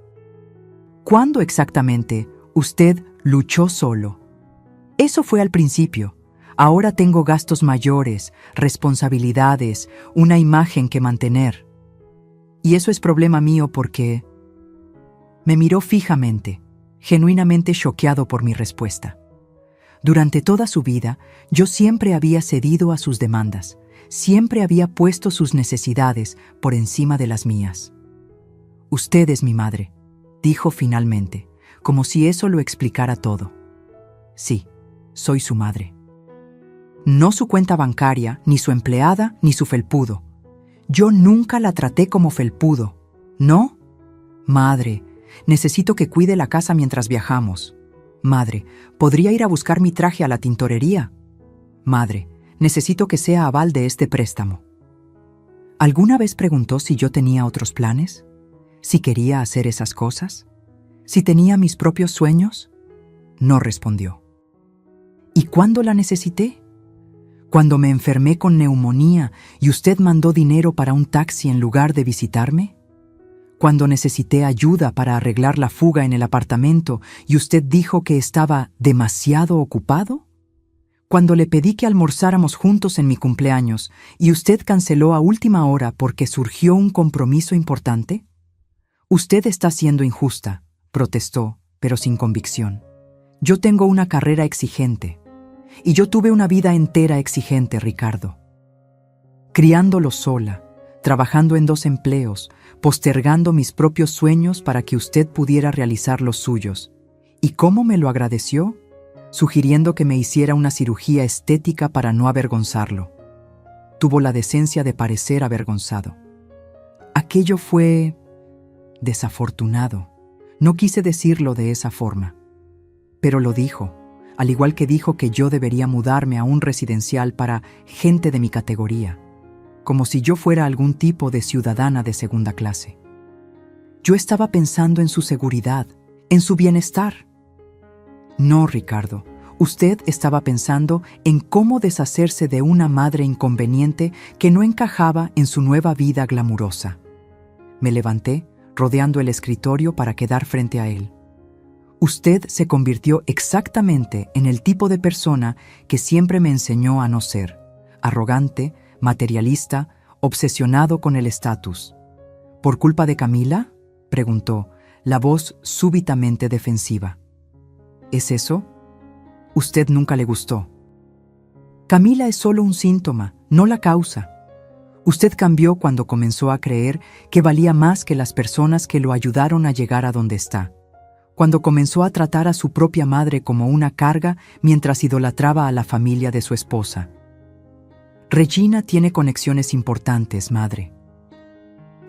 ¿Cuándo exactamente usted luchó solo? Eso fue al principio. Ahora tengo gastos mayores, responsabilidades, una imagen que mantener. Y eso es problema mío porque... Me miró fijamente, genuinamente choqueado por mi respuesta. Durante toda su vida, yo siempre había cedido a sus demandas, siempre había puesto sus necesidades por encima de las mías. Usted es mi madre, dijo finalmente, como si eso lo explicara todo. Sí, soy su madre. No su cuenta bancaria, ni su empleada, ni su felpudo. Yo nunca la traté como felpudo. ¿No? Madre, necesito que cuide la casa mientras viajamos. Madre, ¿podría ir a buscar mi traje a la tintorería? Madre, necesito que sea aval de este préstamo. ¿Alguna vez preguntó si yo tenía otros planes? ¿Si quería hacer esas cosas? ¿Si tenía mis propios sueños? No respondió. ¿Y cuándo la necesité? Cuando me enfermé con neumonía y usted mandó dinero para un taxi en lugar de visitarme. Cuando necesité ayuda para arreglar la fuga en el apartamento y usted dijo que estaba demasiado ocupado. Cuando le pedí que almorzáramos juntos en mi cumpleaños y usted canceló a última hora porque surgió un compromiso importante. Usted está siendo injusta, protestó, pero sin convicción. Yo tengo una carrera exigente. Y yo tuve una vida entera exigente, Ricardo. Criándolo sola, trabajando en 2 empleos, postergando mis propios sueños para que usted pudiera realizar los suyos. ¿Y cómo me lo agradeció? Sugiriendo que me hiciera una cirugía estética para no avergonzarlo. Tuvo la decencia de parecer avergonzado. Aquello fue... desafortunado. No quise decirlo de esa forma. Pero lo dijo. Al igual que dijo que yo debería mudarme a un residencial para gente de mi categoría, como si yo fuera algún tipo de ciudadana de segunda clase. Yo estaba pensando en su seguridad, en su bienestar. No, Ricardo, usted estaba pensando en cómo deshacerse de una madre inconveniente que no encajaba en su nueva vida glamurosa. Me levanté, rodeando el escritorio para quedar frente a él. Usted se convirtió exactamente en el tipo de persona que siempre me enseñó a no ser, arrogante, materialista, obsesionado con el estatus. ¿Por culpa de Camila?, preguntó, la voz súbitamente defensiva. ¿Es eso? Usted nunca le gustó. Camila es solo un síntoma, no la causa. Usted cambió cuando comenzó a creer que valía más que las personas que lo ayudaron a llegar a donde está. Cuando comenzó a tratar a su propia madre como una carga mientras idolatraba a la familia de su esposa. Regina tiene conexiones importantes, madre.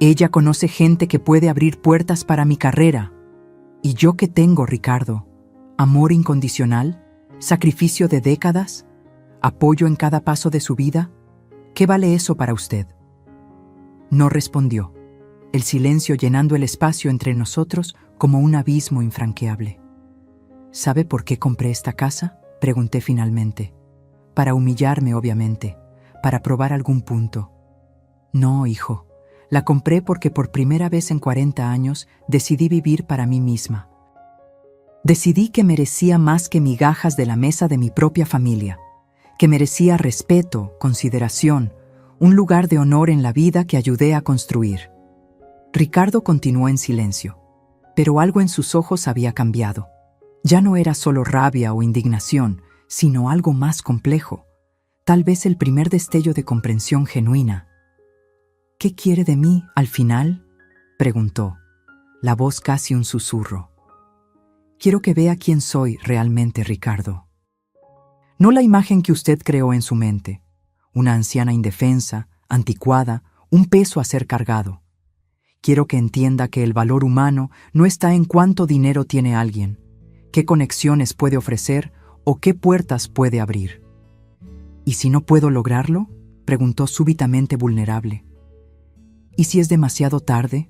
Ella conoce gente que puede abrir puertas para mi carrera. ¿Y yo qué tengo, Ricardo? ¿Amor incondicional? ¿Sacrificio de décadas? ¿Apoyo en cada paso de su vida? ¿Qué vale eso para usted? No respondió, el silencio llenando el espacio entre nosotros como un abismo infranqueable. ¿Sabe por qué compré esta casa?, pregunté finalmente. Para humillarme, obviamente, para probar algún punto. No, hijo, la compré porque por primera vez en 40 años decidí vivir para mí misma. Decidí que merecía más que migajas de la mesa de mi propia familia, que merecía respeto, consideración, un lugar de honor en la vida que ayudé a construir. Ricardo continuó en silencio, pero algo en sus ojos había cambiado. Ya no era solo rabia o indignación, sino algo más complejo, tal vez el primer destello de comprensión genuina. ¿Qué quiere de mí, al final?, preguntó, la voz casi un susurro. Quiero que vea quién soy realmente, Ricardo. No la imagen que usted creó en su mente, una anciana indefensa, anticuada, un peso a ser cargado. Quiero que entienda que el valor humano no está en cuánto dinero tiene alguien, qué conexiones puede ofrecer o qué puertas puede abrir. ¿Y si no puedo lograrlo?, preguntó súbitamente vulnerable. ¿Y si es demasiado tarde?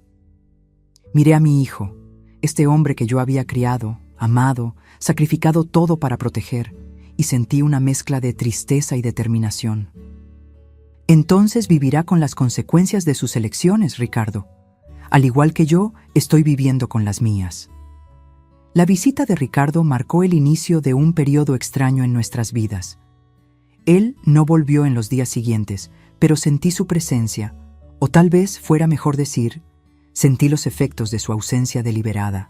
Miré a mi hijo, este hombre que yo había criado, amado, sacrificado todo para proteger, y sentí una mezcla de tristeza y determinación. Entonces vivirá con las consecuencias de sus elecciones, Ricardo. Al igual que yo, estoy viviendo con las mías. La visita de Ricardo marcó el inicio de un periodo extraño en nuestras vidas. Él no volvió en los días siguientes, pero sentí su presencia, o tal vez fuera mejor decir, sentí los efectos de su ausencia deliberada.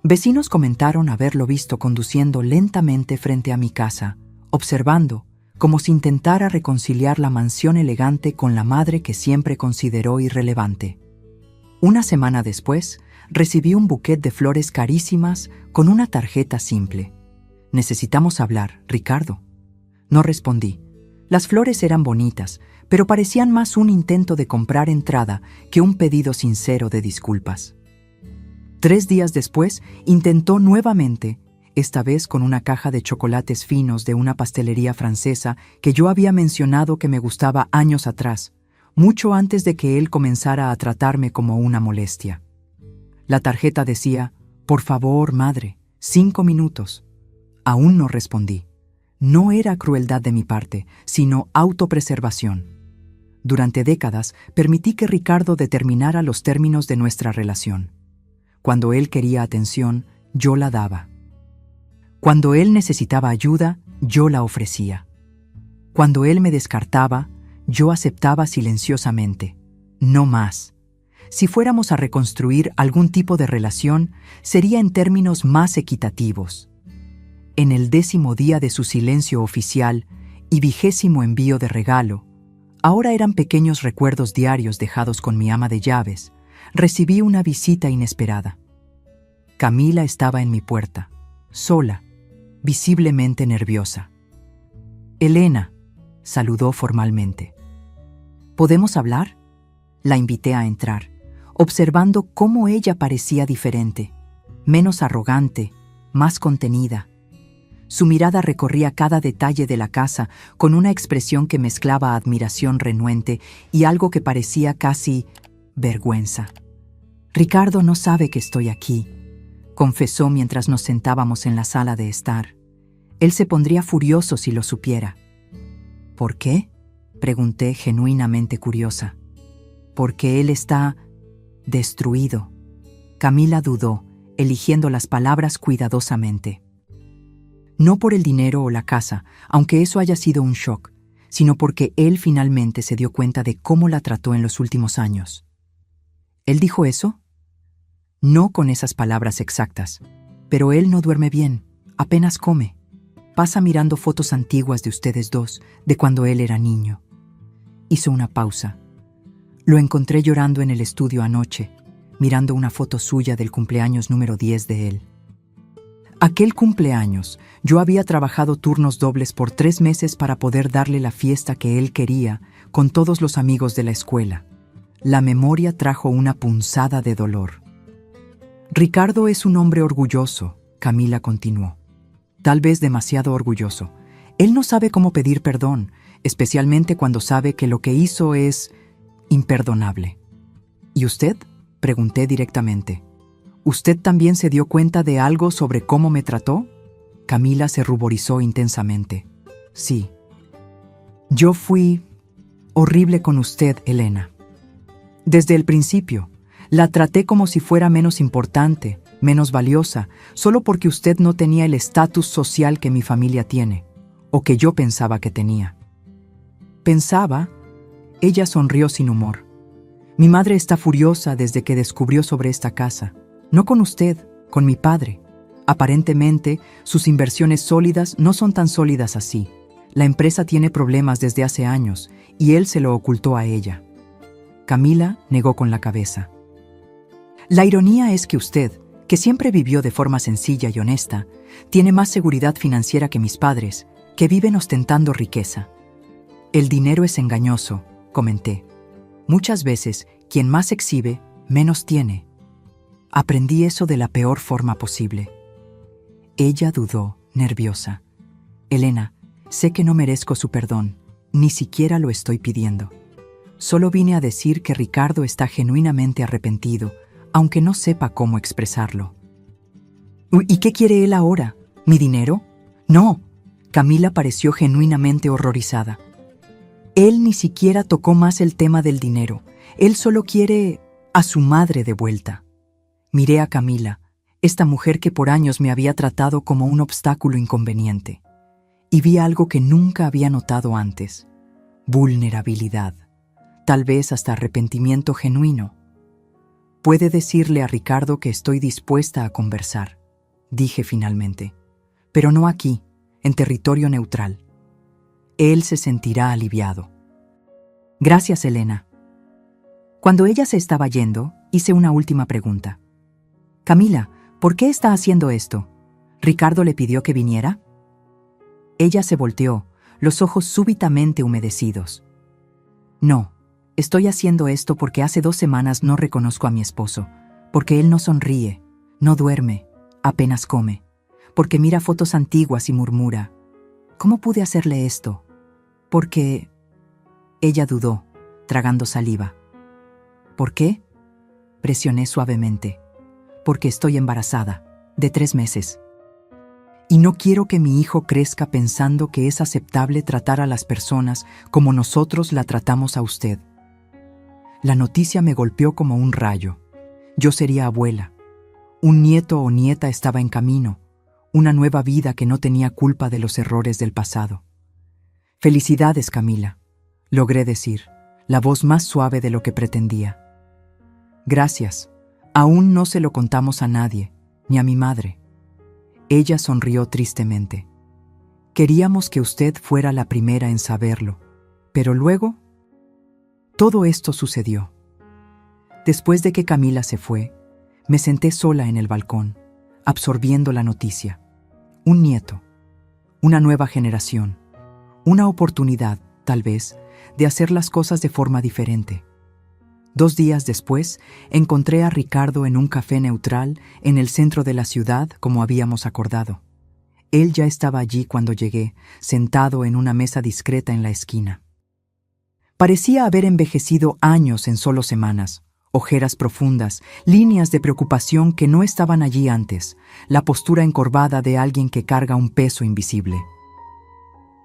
Vecinos comentaron haberlo visto conduciendo lentamente frente a mi casa, observando, como si intentara reconciliar la mansión elegante con la madre que siempre consideró irrelevante. Una semana después, recibí un buquet de flores carísimas con una tarjeta simple. «Necesitamos hablar, Ricardo». No respondí. Las flores eran bonitas, pero parecían más un intento de comprar entrada que un pedido sincero de disculpas. 3 días después, intentó nuevamente, esta vez con una caja de chocolates finos de una pastelería francesa que yo había mencionado que me gustaba años atrás, mucho antes de que él comenzara a tratarme como una molestia. La tarjeta decía, «Por favor, madre, 5 minutos». Aún no respondí. No era crueldad de mi parte, sino autopreservación. Durante décadas permití que Ricardo determinara los términos de nuestra relación. Cuando él quería atención, yo la daba. Cuando él necesitaba ayuda, yo la ofrecía. Cuando él me descartaba, yo aceptaba silenciosamente. No más. Si fuéramos a reconstruir algún tipo de relación, sería en términos más equitativos. En el 10º día de su silencio oficial y 20º envío de regalo, ahora eran pequeños recuerdos diarios dejados con mi ama de llaves, recibí una visita inesperada. Camila estaba en mi puerta, sola, visiblemente nerviosa. «Elena», saludó formalmente. «¿Podemos hablar?». La invité a entrar, observando cómo ella parecía diferente, menos arrogante, más contenida. Su mirada recorría cada detalle de la casa con una expresión que mezclaba admiración renuente y algo que parecía casi vergüenza. «Ricardo no sabe que estoy aquí», confesó mientras nos sentábamos en la sala de estar. «Él se pondría furioso si lo supiera». «¿Por qué?», pregunté genuinamente curiosa. «Porque él está destruido». Camila dudó, eligiendo las palabras cuidadosamente. No por el dinero o la casa, aunque eso haya sido un shock, sino porque él finalmente se dio cuenta de cómo la trató en los últimos años. ¿Él dijo eso? No con esas palabras exactas, pero él no duerme bien, apenas come. Pasa mirando fotos antiguas de ustedes dos, de cuando él era niño. Hizo una pausa. Lo encontré llorando en el estudio anoche, mirando una foto suya del cumpleaños número 10 de él. Aquel cumpleaños, yo había trabajado turnos dobles por 3 meses para poder darle la fiesta que él quería, con todos los amigos de la escuela. La memoria trajo una punzada de dolor. «Ricardo es un hombre orgulloso», Camila continuó. «Tal vez demasiado orgulloso. Él no sabe cómo pedir perdón, especialmente cuando sabe que lo que hizo es imperdonable». «¿Y usted?», pregunté directamente. «¿Usted también se dio cuenta de algo sobre cómo me trató?». Camila se ruborizó intensamente. «Sí. Yo fui horrible con usted, Elena. Desde el principio, la traté como si fuera menos importante, menos valiosa, solo porque usted no tenía el estatus social que mi familia tiene, o que yo pensaba que tenía». «Pensaba», ella sonrió sin humor. «Mi madre está furiosa desde que descubrió sobre esta casa. No con usted, con mi padre. Aparentemente, sus inversiones sólidas no son tan sólidas así. La empresa tiene problemas desde hace años, y él se lo ocultó a ella». Camila negó con la cabeza. «La ironía es que usted, que siempre vivió de forma sencilla y honesta, tiene más seguridad financiera que mis padres, que viven ostentando riqueza». «El dinero es engañoso», comenté. «Muchas veces, quien más exhibe, menos tiene». Aprendí eso de la peor forma posible. Ella dudó, nerviosa. «Elena, sé que no merezco su perdón, ni siquiera lo estoy pidiendo. Solo vine a decir que Ricardo está genuinamente arrepentido, aunque no sepa cómo expresarlo». «¿Y qué quiere él ahora? ¿Mi dinero?». «No», Camila pareció genuinamente horrorizada. Él ni siquiera tocó más el tema del dinero. Él solo quiere a su madre de vuelta. Miré a Camila, esta mujer que por años me había tratado como un obstáculo inconveniente, y vi algo que nunca había notado antes: vulnerabilidad, tal vez hasta arrepentimiento genuino. «Puede decirle a Ricardo que estoy dispuesta a conversar», dije finalmente, «pero no aquí, en territorio neutral. Él se sentirá aliviado». «Gracias, Elena». Cuando ella se estaba yendo, hice una última pregunta. «Camila, ¿por qué está haciendo esto? ¿Ricardo le pidió que viniera?» Ella se volteó, los ojos súbitamente humedecidos. «No, estoy haciendo esto porque hace 2 semanas no reconozco a mi esposo, porque él no sonríe, no duerme, apenas come, porque mira fotos antiguas y murmura. ¿Cómo pude hacerle esto? Porque...» Ella dudó, tragando saliva. «¿Por qué?», presioné suavemente. «Porque estoy embarazada, de 3 meses. Y no quiero que mi hijo crezca pensando que es aceptable tratar a las personas como nosotros la tratamos a usted». La noticia me golpeó como un rayo. Yo sería abuela. Un nieto o nieta estaba en camino, una nueva vida que no tenía culpa de los errores del pasado. «Felicidades, Camila», logré decir, la voz más suave de lo que pretendía. «Gracias. Aún no se lo contamos a nadie, ni a mi madre». Ella sonrió tristemente. «Queríamos que usted fuera la primera en saberlo, pero luego...». Todo esto sucedió. Después de que Camila se fue, me senté sola en el balcón, absorbiendo la noticia. Un nieto, una nueva generación, una oportunidad, tal vez, de hacer las cosas de forma diferente. 2 días después, encontré a Ricardo en un café neutral en el centro de la ciudad, como habíamos acordado. Él ya estaba allí cuando llegué, sentado en una mesa discreta en la esquina. Parecía haber envejecido años en solo semanas, ojeras profundas, líneas de preocupación que no estaban allí antes, la postura encorvada de alguien que carga un peso invisible.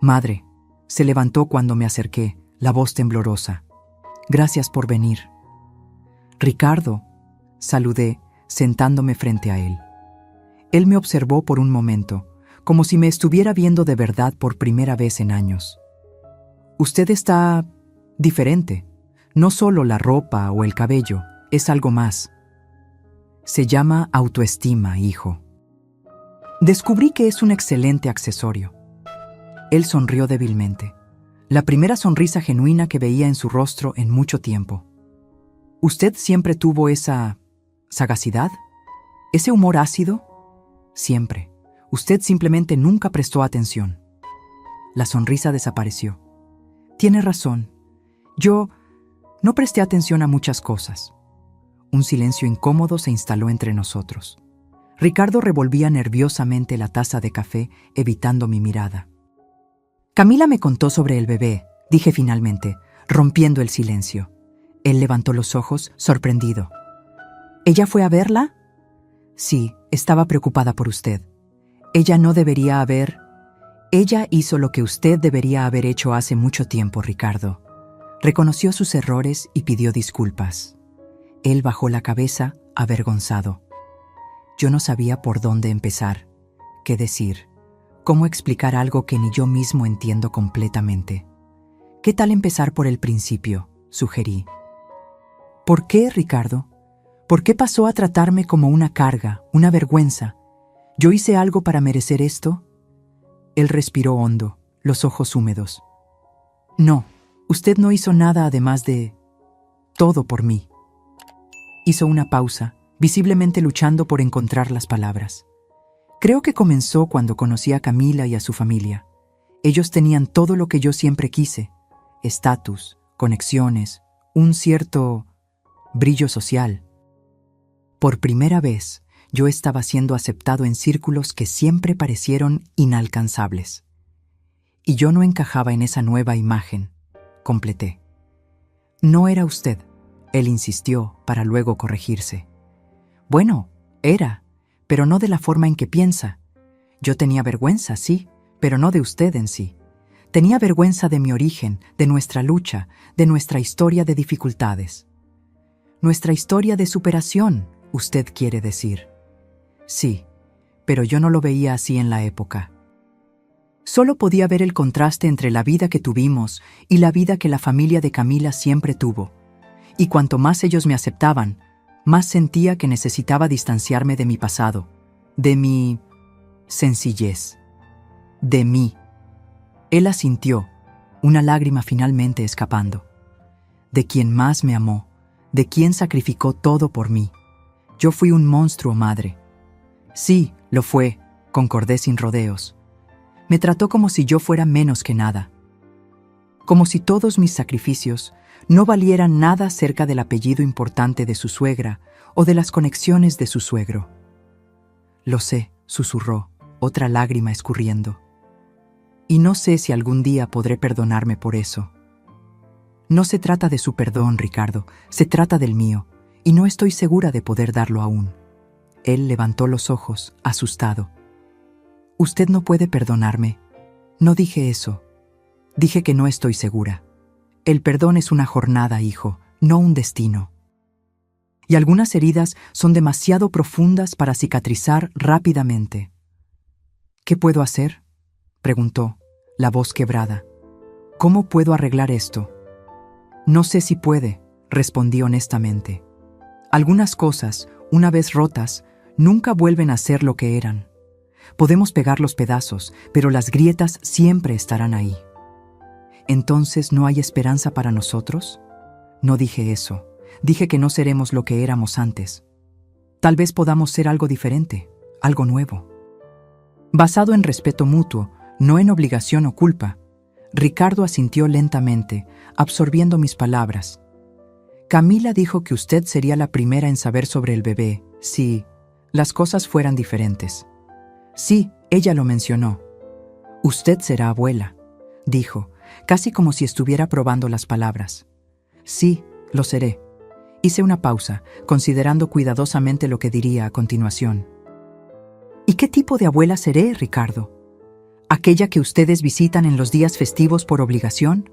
«Madre», se levantó cuando me acerqué, la voz temblorosa. «Gracias por venir». «Ricardo», saludé, sentándome frente a él. Él me observó por un momento, como si me estuviera viendo de verdad por primera vez en años. «Usted está diferente. No solo la ropa o el cabello, es algo más. Se llama autoestima, hijo». Descubrí que es un excelente accesorio. Él sonrió débilmente, la primera sonrisa genuina que veía en su rostro en mucho tiempo. «¿Usted siempre tuvo esa sagacidad? ¿Ese humor ácido?» «Siempre. Usted simplemente nunca prestó atención». La sonrisa desapareció. «Tiene razón. Yo no presté atención a muchas cosas». Un silencio incómodo se instaló entre nosotros. Ricardo revolvía nerviosamente la taza de café, evitando mi mirada. «Camila me contó sobre el bebé», dije finalmente, rompiendo el silencio. Él levantó los ojos, sorprendido. «¿Ella fue a verla?» «Sí, estaba preocupada por usted. Ella no debería haber...». «Ella hizo lo que usted debería haber hecho hace mucho tiempo, Ricardo». Reconoció sus errores y pidió disculpas. Él bajó la cabeza, avergonzado. Yo no sabía por dónde empezar, qué decir, cómo explicar algo que ni yo mismo entiendo completamente. «¿Qué tal empezar por el principio?», sugerí. «¿Por qué, Ricardo? ¿Por qué pasó a tratarme como una carga, una vergüenza? ¿Yo hice algo para merecer esto?». Él respiró hondo, los ojos húmedos. «No, usted no hizo nada además de... todo por mí». Hizo una pausa, visiblemente luchando por encontrar las palabras. «Creo que comenzó cuando conocí a Camila y a su familia. Ellos tenían todo lo que yo siempre quise: estatus, conexiones, un cierto brillo social. Por primera vez, yo estaba siendo aceptado en círculos que siempre parecieron inalcanzables. Y yo no encajaba en esa nueva imagen», completé. «No era usted», él insistió, para luego corregirse. «Bueno, era, pero no de la forma en que piensa. Yo tenía vergüenza, sí, pero no de usted en sí. Tenía vergüenza de mi origen, de nuestra lucha, de nuestra historia de dificultades. Nuestra historia de superación, usted quiere decir. Sí, pero yo no lo veía así en la época. Solo podía ver el contraste entre la vida que tuvimos y la vida que la familia de Camila siempre tuvo. Y cuanto más ellos me aceptaban, más sentía que necesitaba distanciarme de mi pasado, de mi sencillez, de mí. Él asintió, una lágrima finalmente escapando. De quien más me amó, de quien sacrificó todo por mí. Yo fui un monstruo, madre. Sí, lo fue, concordé sin rodeos. Me trató como si yo fuera menos que nada. Como si todos mis sacrificios no valieran nada cerca del apellido importante de su suegra o de las conexiones de su suegro. Lo sé, susurró, otra lágrima escurriendo. Y no sé si algún día podré perdonarme por eso. No se trata de su perdón, Ricardo, se trata del mío, y no estoy segura de poder darlo aún. Él levantó los ojos, asustado. Usted no puede perdonarme. No dije eso. Dije que no estoy segura. El perdón es una jornada, hijo, no un destino. Y algunas heridas son demasiado profundas para cicatrizar rápidamente. ¿Qué puedo hacer?, preguntó, la voz quebrada. ¿Cómo puedo arreglar esto? No sé si puede, respondí honestamente. Algunas cosas, una vez rotas, nunca vuelven a ser lo que eran. Podemos pegar los pedazos, pero las grietas siempre estarán ahí. ¿Entonces no hay esperanza para nosotros? No dije eso. Dije que no seremos lo que éramos antes. Tal vez podamos ser algo diferente, algo nuevo. Basado en respeto mutuo, no en obligación o culpa, Ricardo asintió lentamente, absorbiendo mis palabras. Camila dijo que usted sería la primera en saber sobre el bebé, si las cosas fueran diferentes. Sí, ella lo mencionó. Usted será abuela, dijo, casi como si estuviera probando las palabras. Sí, lo seré. Hice una pausa, considerando cuidadosamente lo que diría a continuación. ¿Y qué tipo de abuela seré, Ricardo? ¿Aquella que ustedes visitan en los días festivos por obligación?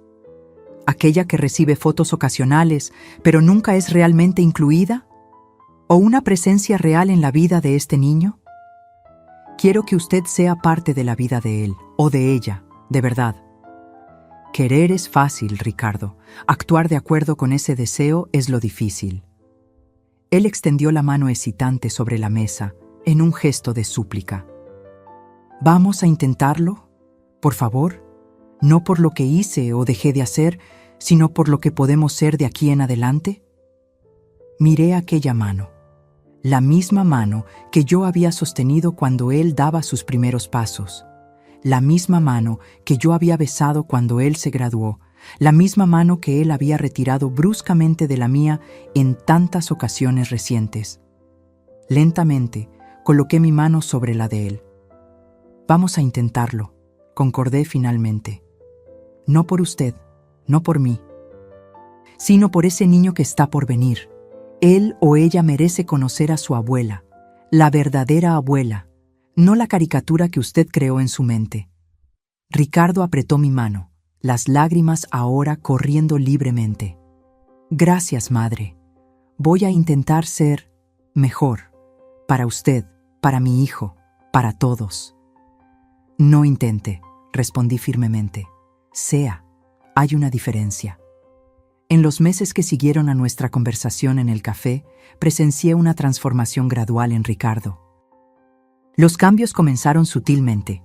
¿Aquella que recibe fotos ocasionales, pero nunca es realmente incluida? ¿O una presencia real en la vida de este niño? Quiero que usted sea parte de la vida de él, o de ella, de verdad. Querer es fácil, Ricardo. Actuar de acuerdo con ese deseo es lo difícil. Él extendió la mano hesitante sobre la mesa, en un gesto de súplica. ¿Vamos a intentarlo? Por favor, no por lo que hice o dejé de hacer, sino por lo que podemos ser de aquí en adelante. Miré aquella mano, la misma mano que yo había sostenido cuando él daba sus primeros pasos, la misma mano que yo había besado cuando él se graduó, la misma mano que él había retirado bruscamente de la mía en tantas ocasiones recientes. Lentamente, coloqué mi mano sobre la de él. Vamos a intentarlo, concordé finalmente. No por usted, no por mí, sino por ese niño que está por venir. Él o ella merece conocer a su abuela, la verdadera abuela, no la caricatura que usted creó en su mente. Ricardo apretó mi mano, las lágrimas ahora corriendo libremente. Gracias, madre. Voy a intentar ser mejor, para usted, para mi hijo, para todos. No intente, respondí firmemente. Sea, hay una diferencia. En los meses que siguieron a nuestra conversación en el café, presencié una transformación gradual en Ricardo. Los cambios comenzaron sutilmente.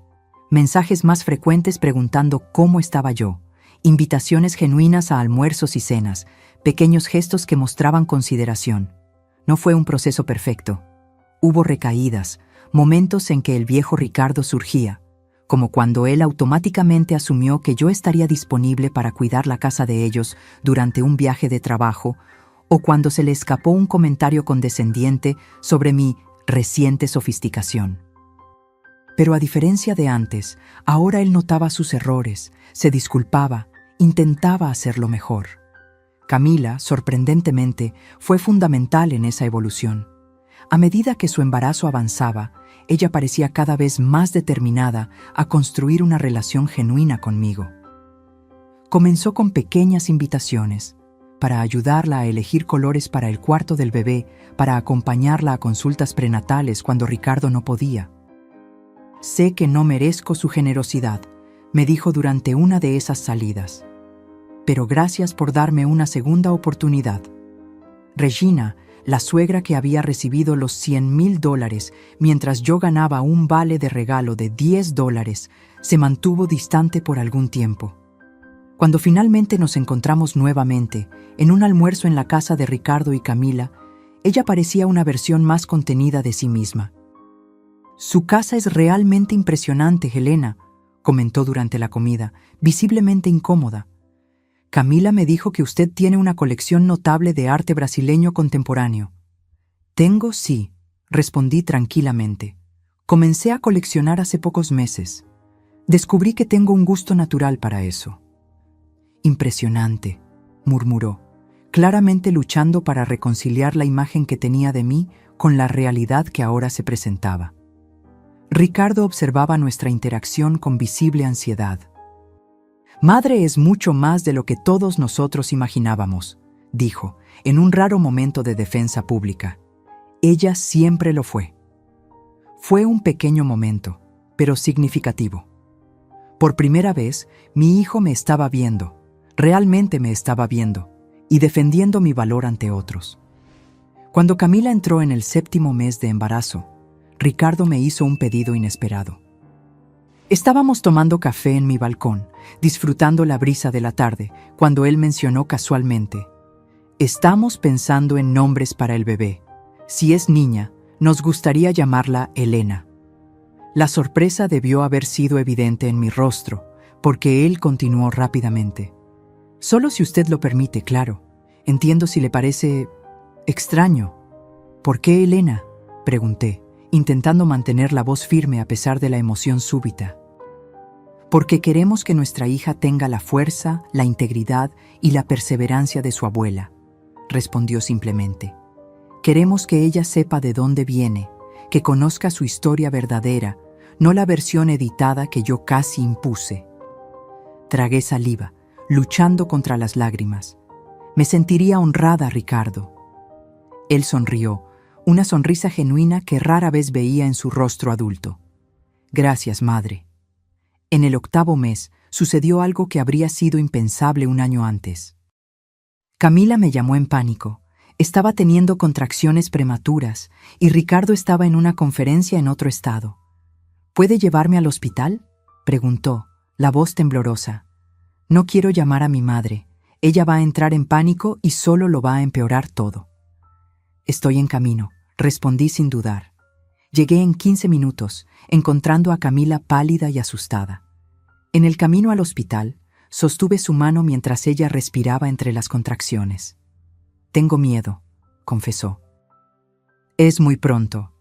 Mensajes más frecuentes preguntando cómo estaba yo, invitaciones genuinas a almuerzos y cenas, pequeños gestos que mostraban consideración. No fue un proceso perfecto. Hubo recaídas, momentos en que el viejo Ricardo surgía, como cuando él automáticamente asumió que yo estaría disponible para cuidar la casa de ellos durante un viaje de trabajo, o cuando se le escapó un comentario condescendiente sobre mi reciente sofisticación. Pero a diferencia de antes, ahora él notaba sus errores, se disculpaba, intentaba hacerlo mejor. Camila, sorprendentemente, fue fundamental en esa evolución. A medida que su embarazo avanzaba, ella parecía cada vez más determinada a construir una relación genuina conmigo. Comenzó con pequeñas invitaciones, para ayudarla a elegir colores para el cuarto del bebé, para acompañarla a consultas prenatales cuando Ricardo no podía. «Sé que no merezco su generosidad», me dijo durante una de esas salidas. «Pero gracias por darme una segunda oportunidad». Regina, la suegra que había recibido los $100,000 mientras yo ganaba un vale de regalo de $10, se mantuvo distante por algún tiempo. Cuando finalmente nos encontramos nuevamente, en un almuerzo en la casa de Ricardo y Camila, ella parecía una versión más contenida de sí misma. «Su casa es realmente impresionante, Helena», comentó durante la comida, visiblemente incómoda. «Camila me dijo que usted tiene una colección notable de arte brasileño contemporáneo». «Tengo, sí», respondí tranquilamente. «Comencé a coleccionar hace pocos meses. Descubrí que tengo un gusto natural para eso». «Impresionante», murmuró, claramente luchando para reconciliar la imagen que tenía de mí con la realidad que ahora se presentaba. Ricardo observaba nuestra interacción con visible ansiedad. «Madre es mucho más de lo que todos nosotros imaginábamos», dijo, en un raro momento de defensa pública. «Ella siempre lo fue». Fue un pequeño momento, pero significativo. Por primera vez, mi hijo me estaba viendo, realmente me estaba viendo, y defendiendo mi valor ante otros. Cuando Camila entró en el 7º mes de embarazo, Ricardo me hizo un pedido inesperado. Estábamos tomando café en mi balcón, disfrutando la brisa de la tarde, cuando él mencionó casualmente: «Estamos pensando en nombres para el bebé. Si es niña, nos gustaría llamarla Elena». La sorpresa debió haber sido evidente en mi rostro, porque él continuó rápidamente: «Solo si usted lo permite, claro. Entiendo si le parece extraño». «¿Por qué Elena?», pregunté, intentando mantener la voz firme a pesar de la emoción súbita. «Porque queremos que nuestra hija tenga la fuerza, la integridad y la perseverancia de su abuela», respondió simplemente. «Queremos que ella sepa de dónde viene, que conozca su historia verdadera, no la versión editada que yo casi impuse». Tragué saliva, luchando contra las lágrimas. «Me sentiría honrada, Ricardo». Él sonrió, una sonrisa genuina que rara vez veía en su rostro adulto. «Gracias, madre». En el 8º mes sucedió algo que habría sido impensable un año antes. Camila me llamó en pánico. Estaba teniendo contracciones prematuras y Ricardo estaba en una conferencia en otro estado. «¿Puede llevarme al hospital?», preguntó, la voz temblorosa. «No quiero llamar a mi madre. Ella va a entrar en pánico y solo lo va a empeorar todo». «Estoy en camino», respondí sin dudar. Llegué en 15 minutos, encontrando a Camila pálida y asustada. En el camino al hospital, sostuve su mano mientras ella respiraba entre las contracciones. «Tengo miedo», confesó. «Es muy pronto.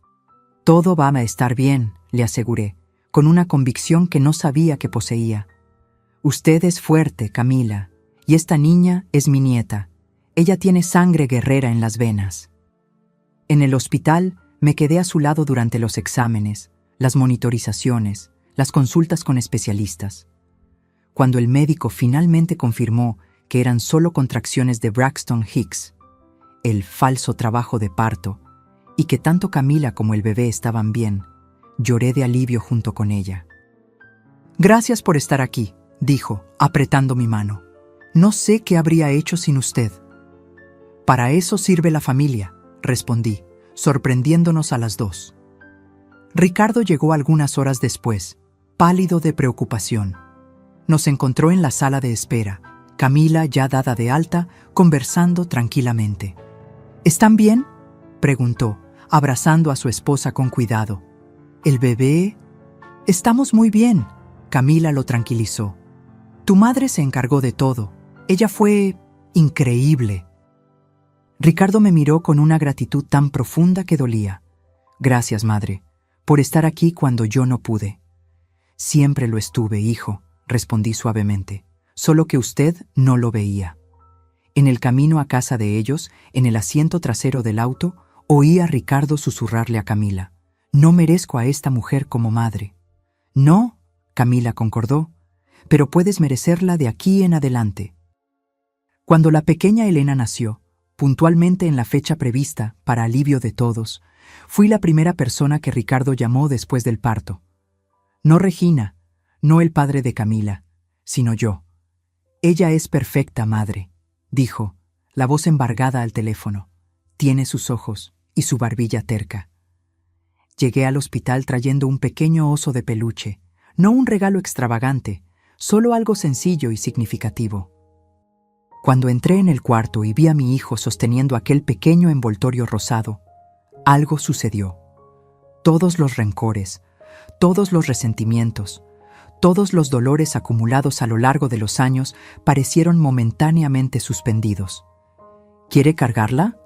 Todo va a estar bien», le aseguré, con una convicción que no sabía que poseía. «Usted es fuerte, Camila, y esta niña es mi nieta. Ella tiene sangre guerrera en las venas». En el hospital me quedé a su lado durante los exámenes, las monitorizaciones, las consultas con especialistas. Cuando el médico finalmente confirmó que eran solo contracciones de Braxton Hicks, el falso trabajo de parto, y que tanto Camila como el bebé estaban bien, lloré de alivio junto con ella. «Gracias por estar aquí», dijo, apretando mi mano. «No sé qué habría hecho sin usted». «Para eso sirve la familia», respondí, sorprendiéndonos a las dos. Ricardo llegó algunas horas después, pálido de preocupación. Nos encontró en la sala de espera, Camila ya dada de alta, conversando tranquilamente. «¿Están bien?», preguntó, abrazando a su esposa con cuidado. «¿El bebé?» «Estamos muy bien», Camila lo tranquilizó. «Tu madre se encargó de todo. Ella fue increíble». Ricardo me miró con una gratitud tan profunda que dolía. «Gracias, madre, por estar aquí cuando yo no pude». «Siempre lo estuve, hijo», respondí suavemente, «solo que usted no lo veía». En el camino a casa de ellos, en el asiento trasero del auto, oí a Ricardo susurrarle a Camila: No merezco a esta mujer como madre. No, Camila concordó, pero puedes merecerla de aquí en adelante. Cuando la pequeña Elena nació, puntualmente en la fecha prevista, para alivio de todos, fui la primera persona que Ricardo llamó después del parto. No Regina, no el padre de Camila, sino yo. Ella es perfecta madre, dijo, la voz embargada al teléfono. Tiene sus ojos y su barbilla terca. Llegué al hospital trayendo un pequeño oso de peluche, no un regalo extravagante, solo algo sencillo y significativo. Cuando entré en el cuarto y vi a mi hijo sosteniendo aquel pequeño envoltorio rosado, algo sucedió. Todos los rencores, todos los resentimientos, todos los dolores acumulados a lo largo de los años parecieron momentáneamente suspendidos. ¿Quiere cargarla?,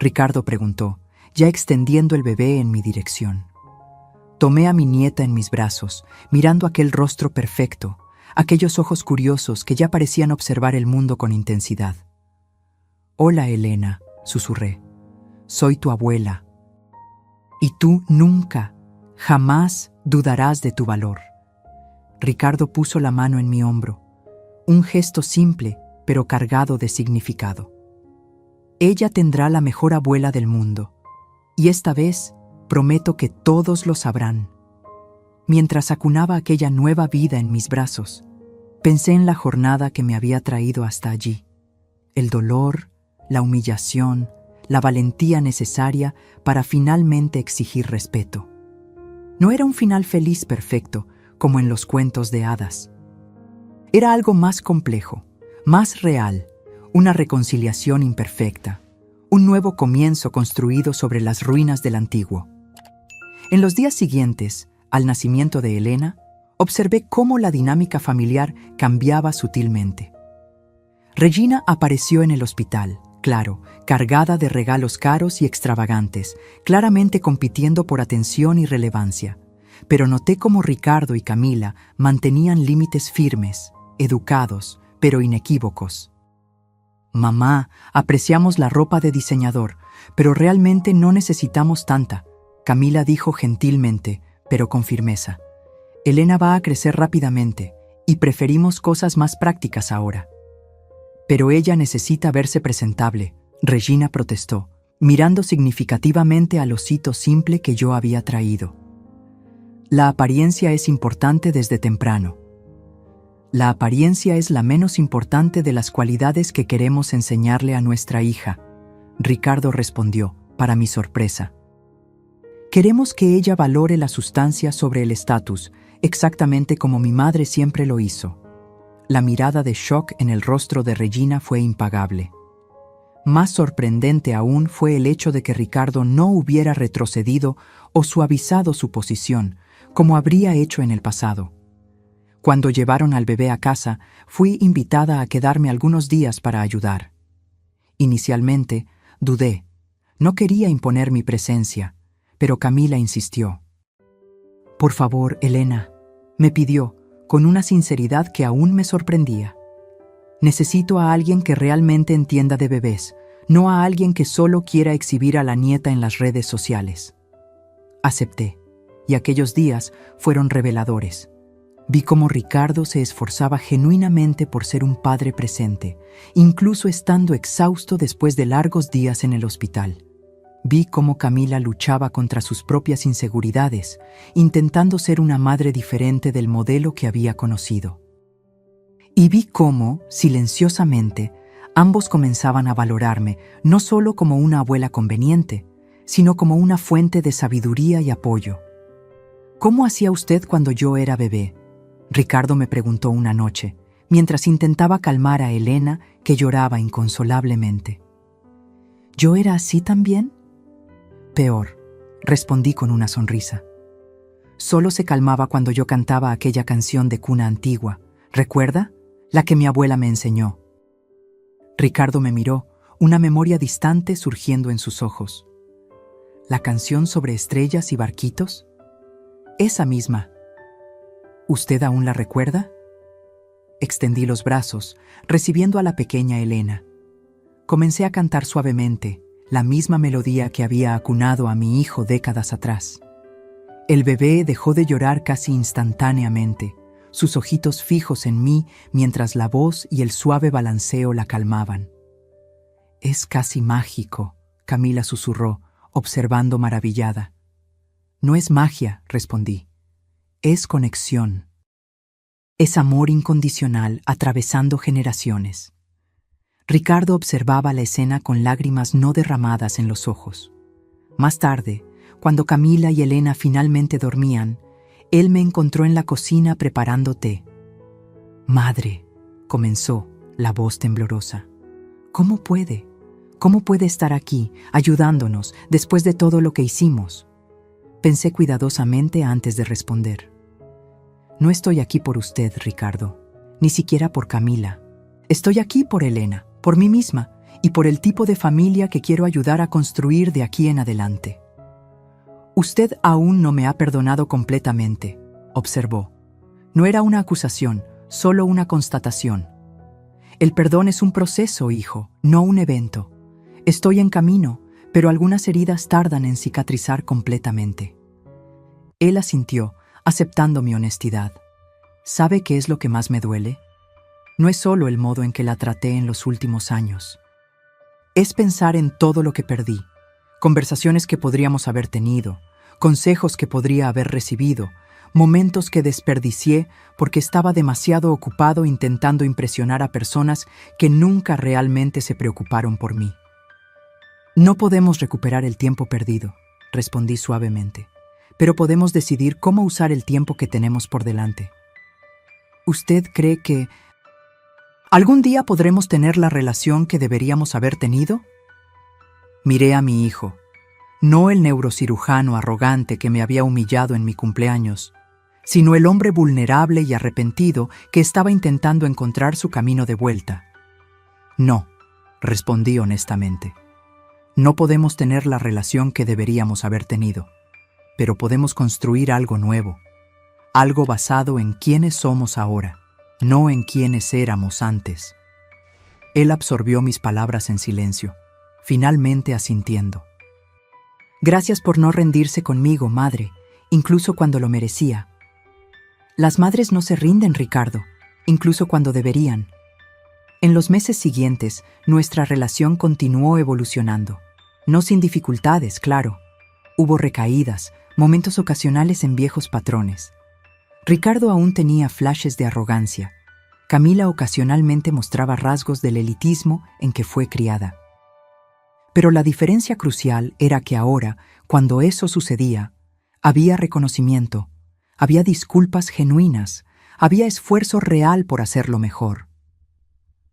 Ricardo preguntó, ya extendiendo el bebé en mi dirección. Tomé a mi nieta en mis brazos, mirando aquel rostro perfecto, aquellos ojos curiosos que ya parecían observar el mundo con intensidad. «Hola, Elena», susurré. «Soy tu abuela. Y tú nunca, jamás dudarás de tu valor». Ricardo puso la mano en mi hombro, un gesto simple, pero cargado de significado. Ella tendrá la mejor abuela del mundo, y esta vez prometo que todos lo sabrán. Mientras acunaba aquella nueva vida en mis brazos, pensé en la jornada que me había traído hasta allí, el dolor, la humillación, la valentía necesaria para finalmente exigir respeto. No era un final feliz perfecto, como en los cuentos de hadas. Era algo más complejo, más real, una reconciliación imperfecta, un nuevo comienzo construido sobre las ruinas del antiguo. En los días siguientes, al nacimiento de Elena, observé cómo la dinámica familiar cambiaba sutilmente. Regina apareció en el hospital, claro, cargada de regalos caros y extravagantes, claramente compitiendo por atención y relevancia. Pero noté cómo Ricardo y Camila mantenían límites firmes, educados, pero inequívocos. «Mamá, apreciamos la ropa de diseñador, pero realmente no necesitamos tanta», Camila dijo gentilmente, pero con firmeza. «Elena va a crecer rápidamente, y preferimos cosas más prácticas ahora». «Pero ella necesita verse presentable», Regina protestó, mirando significativamente al osito simple que yo había traído. «La apariencia es importante desde temprano. La apariencia es la menos importante de las cualidades que queremos enseñarle a nuestra hija», Ricardo respondió, para mi sorpresa. «Queremos que ella valore la sustancia sobre el estatus, exactamente como mi madre siempre lo hizo». La mirada de shock en el rostro de Regina fue impagable. Más sorprendente aún fue el hecho de que Ricardo no hubiera retrocedido o suavizado su posición, como habría hecho en el pasado. Cuando llevaron al bebé a casa, fui invitada a quedarme algunos días para ayudar. Inicialmente, dudé. No quería imponer mi presencia, pero Camila insistió. «Por favor, Elena», me pidió, con una sinceridad que aún me sorprendía. «Necesito a alguien que realmente entienda de bebés, no a alguien que solo quiera exhibir a la nieta en las redes sociales». Acepté, y aquellos días fueron reveladores. Vi cómo Ricardo se esforzaba genuinamente por ser un padre presente, incluso estando exhausto después de largos días en el hospital. Vi cómo Camila luchaba contra sus propias inseguridades, intentando ser una madre diferente del modelo que había conocido. Y vi cómo, silenciosamente, ambos comenzaban a valorarme no solo como una abuela conveniente, sino como una fuente de sabiduría y apoyo. «¿Cómo hacía usted cuando yo era bebé?», Ricardo me preguntó una noche, mientras intentaba calmar a Elena, que lloraba inconsolablemente. «¿Yo era así también?». «Peor», respondí con una sonrisa. «Solo se calmaba cuando yo cantaba aquella canción de cuna antigua, ¿recuerda? La que mi abuela me enseñó». Ricardo me miró, una memoria distante surgiendo en sus ojos. «¿La canción sobre estrellas y barquitos?». «Esa misma». «¿Usted aún la recuerda?». Extendí los brazos, recibiendo a la pequeña Elena. Comencé a cantar suavemente, la misma melodía que había acunado a mi hijo décadas atrás. El bebé dejó de llorar casi instantáneamente, sus ojitos fijos en mí mientras la voz y el suave balanceo la calmaban. «Es casi mágico», Camila susurró, observando maravillada. «No es magia», respondí. «Es conexión. Es amor incondicional atravesando generaciones». Ricardo observaba la escena con lágrimas no derramadas en los ojos. Más tarde, cuando Camila y Elena finalmente dormían, él me encontró en la cocina preparando té. «Madre», comenzó, la voz temblorosa. «¿Cómo puede? ¿Cómo puede estar aquí, ayudándonos, después de todo lo que hicimos?» Pensé cuidadosamente antes de responder. «No estoy aquí por usted, Ricardo, ni siquiera por Camila. Estoy aquí por Elena, por mí misma y por el tipo de familia que quiero ayudar a construir de aquí en adelante». «Usted aún no me ha perdonado completamente», observó. No era una acusación, solo una constatación. «El perdón es un proceso, hijo, no un evento. Estoy en camino, pero algunas heridas tardan en cicatrizar completamente». Él asintió, aceptando mi honestidad. ¿Sabe qué es lo que más me duele? No es solo el modo en que la traté en los últimos años. Es pensar en todo lo que perdí. Conversaciones que podríamos haber tenido, consejos que podría haber recibido, momentos que desperdicié porque estaba demasiado ocupado intentando impresionar a personas que nunca realmente se preocuparon por mí. «No podemos recuperar el tiempo perdido», respondí suavemente, «pero podemos decidir cómo usar el tiempo que tenemos por delante». «¿Usted cree que algún día podremos tener la relación que deberíamos haber tenido?» Miré a mi hijo, no el neurocirujano arrogante que me había humillado en mi cumpleaños, sino el hombre vulnerable y arrepentido que estaba intentando encontrar su camino de vuelta. «No», respondí honestamente. «No podemos tener la relación que deberíamos haber tenido, pero podemos construir algo nuevo, algo basado en quiénes somos ahora, no en quiénes éramos antes». Él absorbió mis palabras en silencio, finalmente asintiendo. «Gracias por no rendirse conmigo, madre, incluso cuando lo merecía». Las madres no se rinden, Ricardo, incluso cuando deberían. En los meses siguientes, nuestra relación continuó evolucionando. No sin dificultades, claro. Hubo recaídas, momentos ocasionales en viejos patrones. Ricardo aún tenía flashes de arrogancia. Camila ocasionalmente mostraba rasgos del elitismo en que fue criada. Pero la diferencia crucial era que ahora, cuando eso sucedía, había reconocimiento, había disculpas genuinas, había esfuerzo real por hacerlo mejor.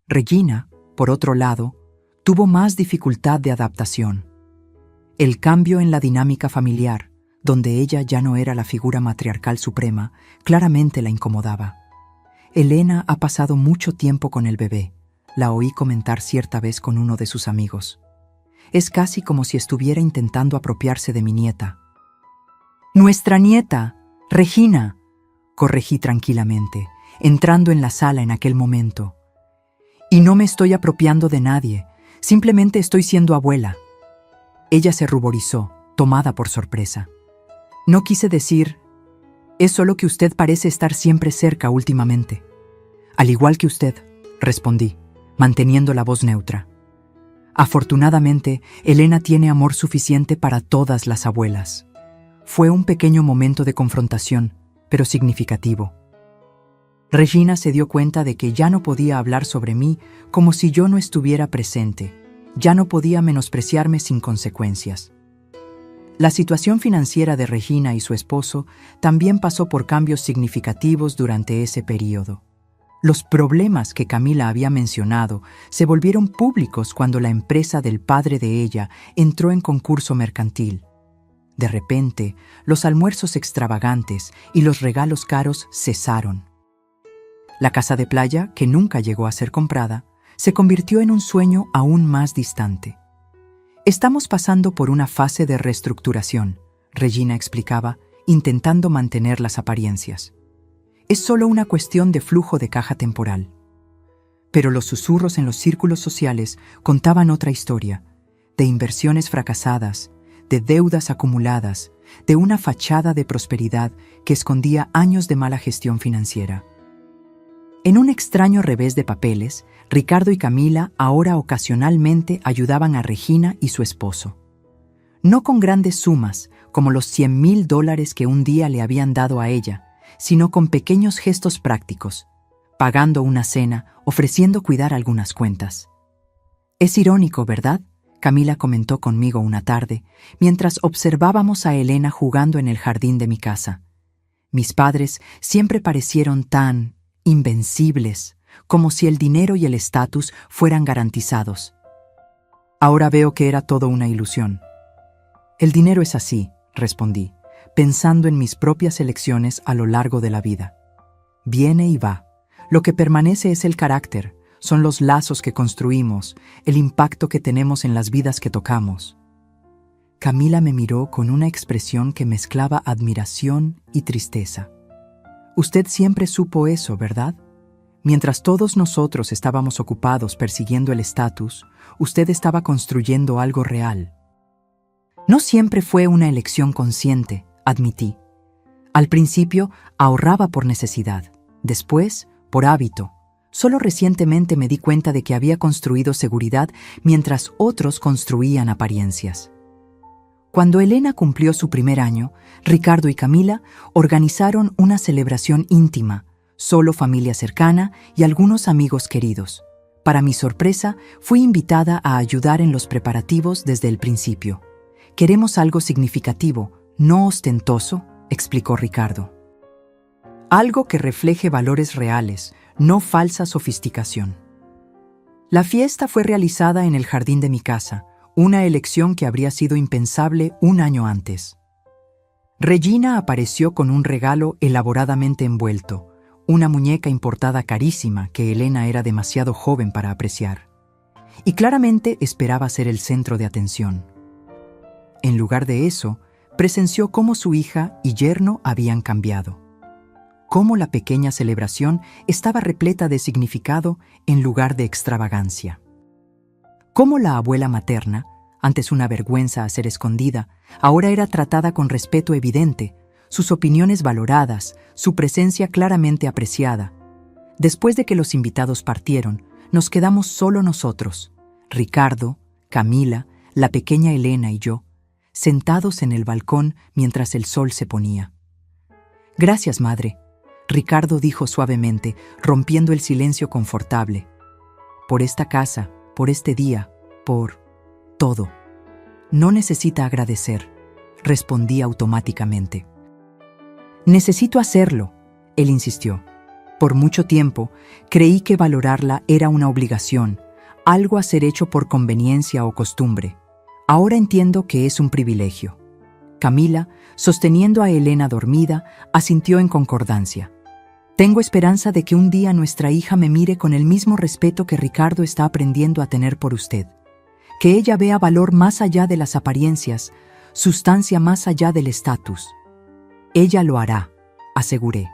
Regina, por otro lado, tuvo más dificultad de adaptación. El cambio en la dinámica familiar, donde ella ya no era la figura matriarcal suprema, claramente la incomodaba. Elena ha pasado mucho tiempo con el bebé, la oí comentar cierta vez con uno de sus amigos. Es casi como si estuviera intentando apropiarse de mi nieta. «Nuestra nieta, Regina», corregí tranquilamente, entrando en la sala en aquel momento. «Y no me estoy apropiando de nadie, simplemente estoy siendo abuela». Ella se ruborizó, tomada por sorpresa. «No quise decir, es solo que usted parece estar siempre cerca últimamente». «Al igual que usted», respondí, manteniendo la voz neutra. Afortunadamente, Elena tiene amor suficiente para todas las abuelas. Fue un pequeño momento de confrontación, pero significativo. Regina se dio cuenta de que ya no podía hablar sobre mí como si yo no estuviera presente, ya no podía menospreciarme sin consecuencias. La situación financiera de Regina y su esposo también pasó por cambios significativos durante ese período. Los problemas que Camila había mencionado se volvieron públicos cuando la empresa del padre de ella entró en concurso mercantil. De repente, los almuerzos extravagantes y los regalos caros cesaron. La casa de playa, que nunca llegó a ser comprada, se convirtió en un sueño aún más distante. «Estamos pasando por una fase de reestructuración», Regina explicaba, intentando mantener las apariencias. «Es solo una cuestión de flujo de caja temporal». Pero los susurros en los círculos sociales contaban otra historia, de inversiones fracasadas, de deudas acumuladas, de una fachada de prosperidad que escondía años de mala gestión financiera. En un extraño revés de papeles, Ricardo y Camila ahora ocasionalmente ayudaban a Regina y su esposo. No con grandes sumas, como los $100,000 que un día le habían dado a ella, sino con pequeños gestos prácticos, pagando una cena, ofreciendo cuidar algunas cuentas. Es irónico, ¿verdad?, Camila comentó conmigo una tarde, mientras observábamos a Elena jugando en el jardín de mi casa. Mis padres siempre parecieron tan invencibles, como si el dinero y el estatus fueran garantizados. Ahora veo que era todo una ilusión. El dinero es así, respondí, pensando en mis propias elecciones a lo largo de la vida. Viene y va. Lo que permanece es el carácter, son los lazos que construimos, el impacto que tenemos en las vidas que tocamos. Camila me miró con una expresión que mezclaba admiración y tristeza. Usted siempre supo eso, ¿verdad? Mientras todos nosotros estábamos ocupados persiguiendo el estatus, usted estaba construyendo algo real. No siempre fue una elección consciente, admití. Al principio ahorraba por necesidad, después por hábito. Solo recientemente me di cuenta de que había construido seguridad mientras otros construían apariencias. Cuando Elena cumplió su primer año, Ricardo y Camila organizaron una celebración íntima, solo familia cercana y algunos amigos queridos. Para mi sorpresa, fui invitada a ayudar en los preparativos desde el principio. Queremos algo significativo, no ostentoso, explicó Ricardo. Algo que refleje valores reales, no falsa sofisticación. La fiesta fue realizada en el jardín de mi casa, una elección que habría sido impensable un año antes. Regina apareció con un regalo elaboradamente envuelto, una muñeca importada carísima que Elena era demasiado joven para apreciar, y claramente esperaba ser el centro de atención. En lugar de eso, presenció cómo su hija y yerno habían cambiado, cómo la pequeña celebración estaba repleta de significado en lugar de extravagancia. Cómo la abuela materna, antes una vergüenza a ser escondida, ahora era tratada con respeto evidente, sus opiniones valoradas, su presencia claramente apreciada. Después de que los invitados partieron, nos quedamos solo nosotros, Ricardo, Camila, la pequeña Elena y yo, sentados en el balcón mientras el sol se ponía. «Gracias, madre», Ricardo dijo suavemente, rompiendo el silencio confortable. «Por esta casa, por este día, por todo». «No necesita agradecer», respondí automáticamente. «Necesito hacerlo», él insistió. Por mucho tiempo, creí que valorarla era una obligación, algo a ser hecho por conveniencia o costumbre. Ahora entiendo que es un privilegio. Camila, sosteniendo a Elena dormida, asintió en concordancia. Tengo esperanza de que un día nuestra hija me mire con el mismo respeto que Ricardo está aprendiendo a tener por usted. Que ella vea valor más allá de las apariencias, sustancia más allá del estatus. Ella lo hará, aseguré.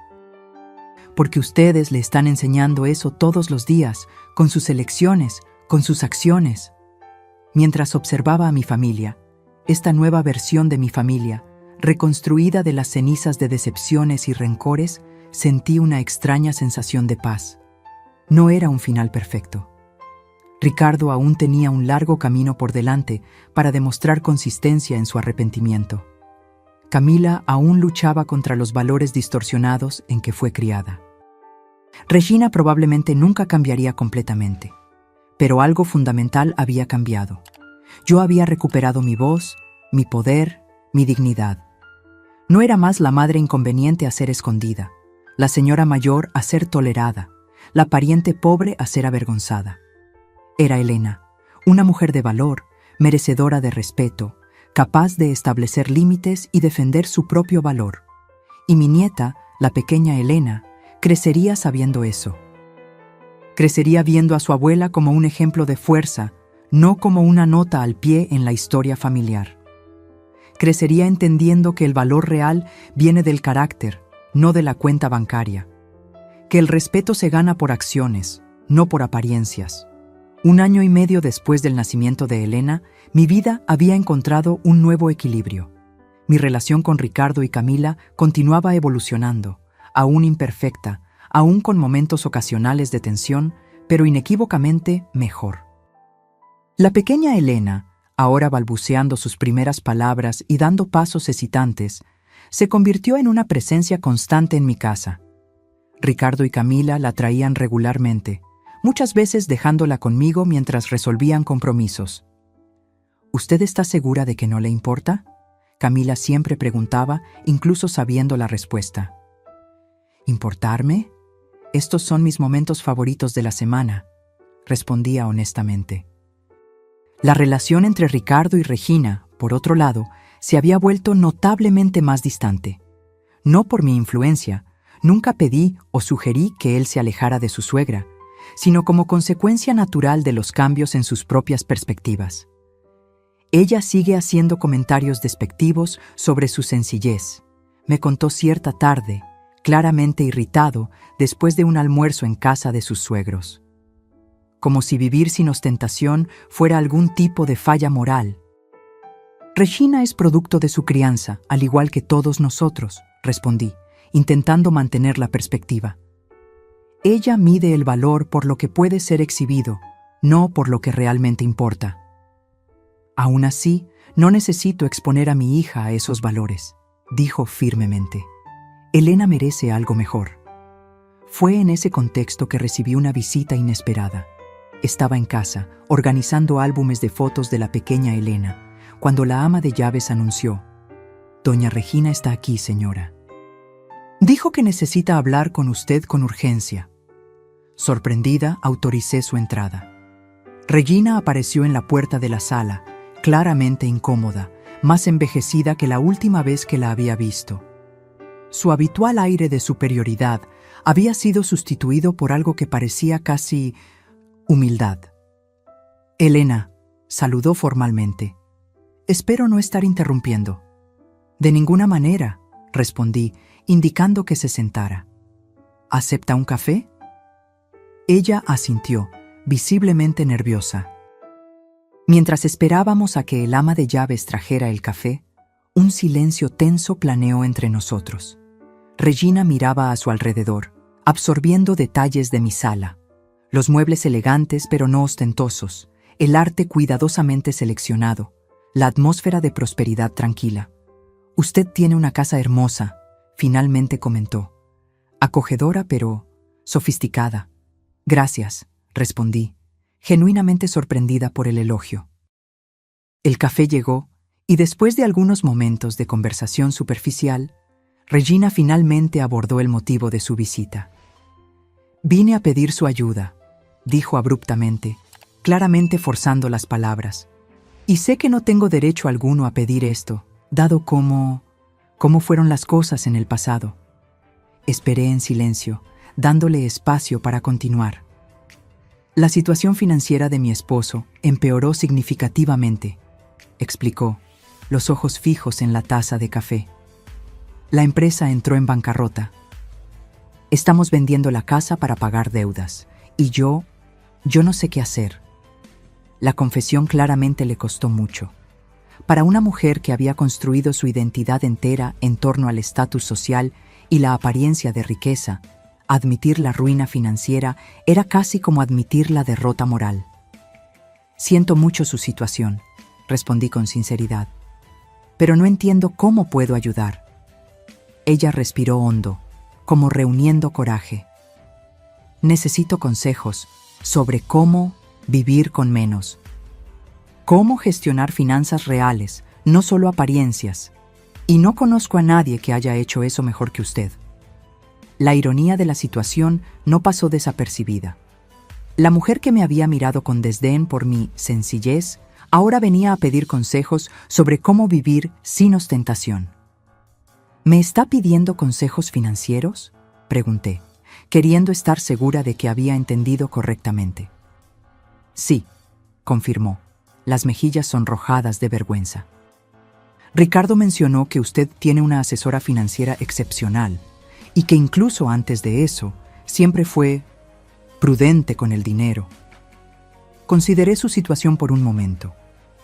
Porque ustedes le están enseñando eso todos los días, con sus elecciones, con sus acciones. Mientras observaba a mi familia, esta nueva versión de mi familia, reconstruida de las cenizas de decepciones y rencores, sentí una extraña sensación de paz. No era un final perfecto. Ricardo aún tenía un largo camino por delante para demostrar consistencia en su arrepentimiento. Camila aún luchaba contra los valores distorsionados en que fue criada. Regina probablemente nunca cambiaría completamente, pero algo fundamental había cambiado. Yo había recuperado mi voz, mi poder, mi dignidad. No era más la madre inconveniente a ser escondida, la señora mayor a ser tolerada, la pariente pobre a ser avergonzada. Era Elena, una mujer de valor, merecedora de respeto, capaz de establecer límites y defender su propio valor. Y mi nieta, la pequeña Elena, crecería sabiendo eso. Crecería viendo a su abuela como un ejemplo de fuerza, no como una nota al pie en la historia familiar. Crecería entendiendo que el valor real viene del carácter, no de la cuenta bancaria. Que el respeto se gana por acciones, no por apariencias. 1 año y medio después del nacimiento de Elena, mi vida había encontrado un nuevo equilibrio. Mi relación con Ricardo y Camila continuaba evolucionando, aún imperfecta, aún con momentos ocasionales de tensión, pero inequívocamente mejor. La pequeña Elena, ahora balbuceando sus primeras palabras y dando pasos hesitantes, se convirtió en una presencia constante en mi casa. Ricardo y Camila la traían regularmente, muchas veces dejándola conmigo mientras resolvían compromisos. ¿Usted está segura de que no le importa?, Camila siempre preguntaba, incluso sabiendo la respuesta. ¿Importarme? Estos son mis momentos favoritos de la semana, respondía honestamente. La relación entre Ricardo y Regina, por otro lado, se había vuelto notablemente más distante. No por mi influencia, nunca pedí o sugerí que él se alejara de su suegra, sino como consecuencia natural de los cambios en sus propias perspectivas. Ella sigue haciendo comentarios despectivos sobre su sencillez. Me contó cierta tarde, claramente irritado, después de un almuerzo en casa de sus suegros. Como si vivir sin ostentación fuera algún tipo de falla moral. Regina es producto de su crianza, al igual que todos nosotros, respondí, intentando mantener la perspectiva. Ella mide el valor por lo que puede ser exhibido, no por lo que realmente importa. Aún así, no necesito exponer a mi hija a esos valores, dijo firmemente. Elena merece algo mejor. Fue en ese contexto que recibí una visita inesperada. Estaba en casa, organizando álbumes de fotos de la pequeña Elena, cuando la ama de llaves anunció: «Doña Regina está aquí, señora. Dijo que necesita hablar con usted con urgencia». Sorprendida, autoricé su entrada. Regina apareció en la puerta de la sala, claramente incómoda, más envejecida que la última vez que la había visto. Su habitual aire de superioridad había sido sustituido por algo que parecía casi humildad. «Elena», saludó formalmente. «Espero no estar interrumpiendo». «De ninguna manera», respondí, indicando que se sentara. «¿Acepta un café?». Ella asintió, visiblemente nerviosa. Mientras esperábamos a que el ama de llaves trajera el café, un silencio tenso planeó entre nosotros. Regina miraba a su alrededor, absorbiendo detalles de mi sala. Los muebles elegantes pero no ostentosos, el arte cuidadosamente seleccionado, la atmósfera de prosperidad tranquila. «Usted tiene una casa hermosa», finalmente comentó. «Acogedora pero sofisticada». «Gracias», respondí, genuinamente sorprendida por el elogio. El café llegó, y después de algunos momentos de conversación superficial, Regina finalmente abordó el motivo de su visita. «Vine a pedir su ayuda», dijo abruptamente, claramente forzando las palabras. «Y sé que no tengo derecho alguno a pedir esto, dado cómo fueron las cosas en el pasado». Esperé en silencio, dándole espacio para continuar. «La situación financiera de mi esposo empeoró significativamente», explicó, los ojos fijos en la taza de café. «La empresa entró en bancarrota. Estamos vendiendo la casa para pagar deudas, y yo no sé qué hacer». La confesión claramente le costó mucho. Para una mujer que había construido su identidad entera en torno al estatus social y la apariencia de riqueza, admitir la ruina financiera era casi como admitir la derrota moral. «Siento mucho su situación», respondí con sinceridad, «pero no entiendo cómo puedo ayudar». Ella respiró hondo, como reuniendo coraje. «Necesito consejos sobre cómo vivir con menos. Cómo gestionar finanzas reales, no solo apariencias. Y no conozco a nadie que haya hecho eso mejor que usted». La ironía de la situación no pasó desapercibida. La mujer que me había mirado con desdén por mi sencillez, ahora venía a pedir consejos sobre cómo vivir sin ostentación. «¿Me está pidiendo consejos financieros?», pregunté, queriendo estar segura de que había entendido correctamente. «Sí», confirmó, las mejillas sonrojadas de vergüenza. «Ricardo mencionó que usted tiene una asesora financiera excepcional y que incluso antes de eso siempre fue prudente con el dinero». Consideré su situación por un momento.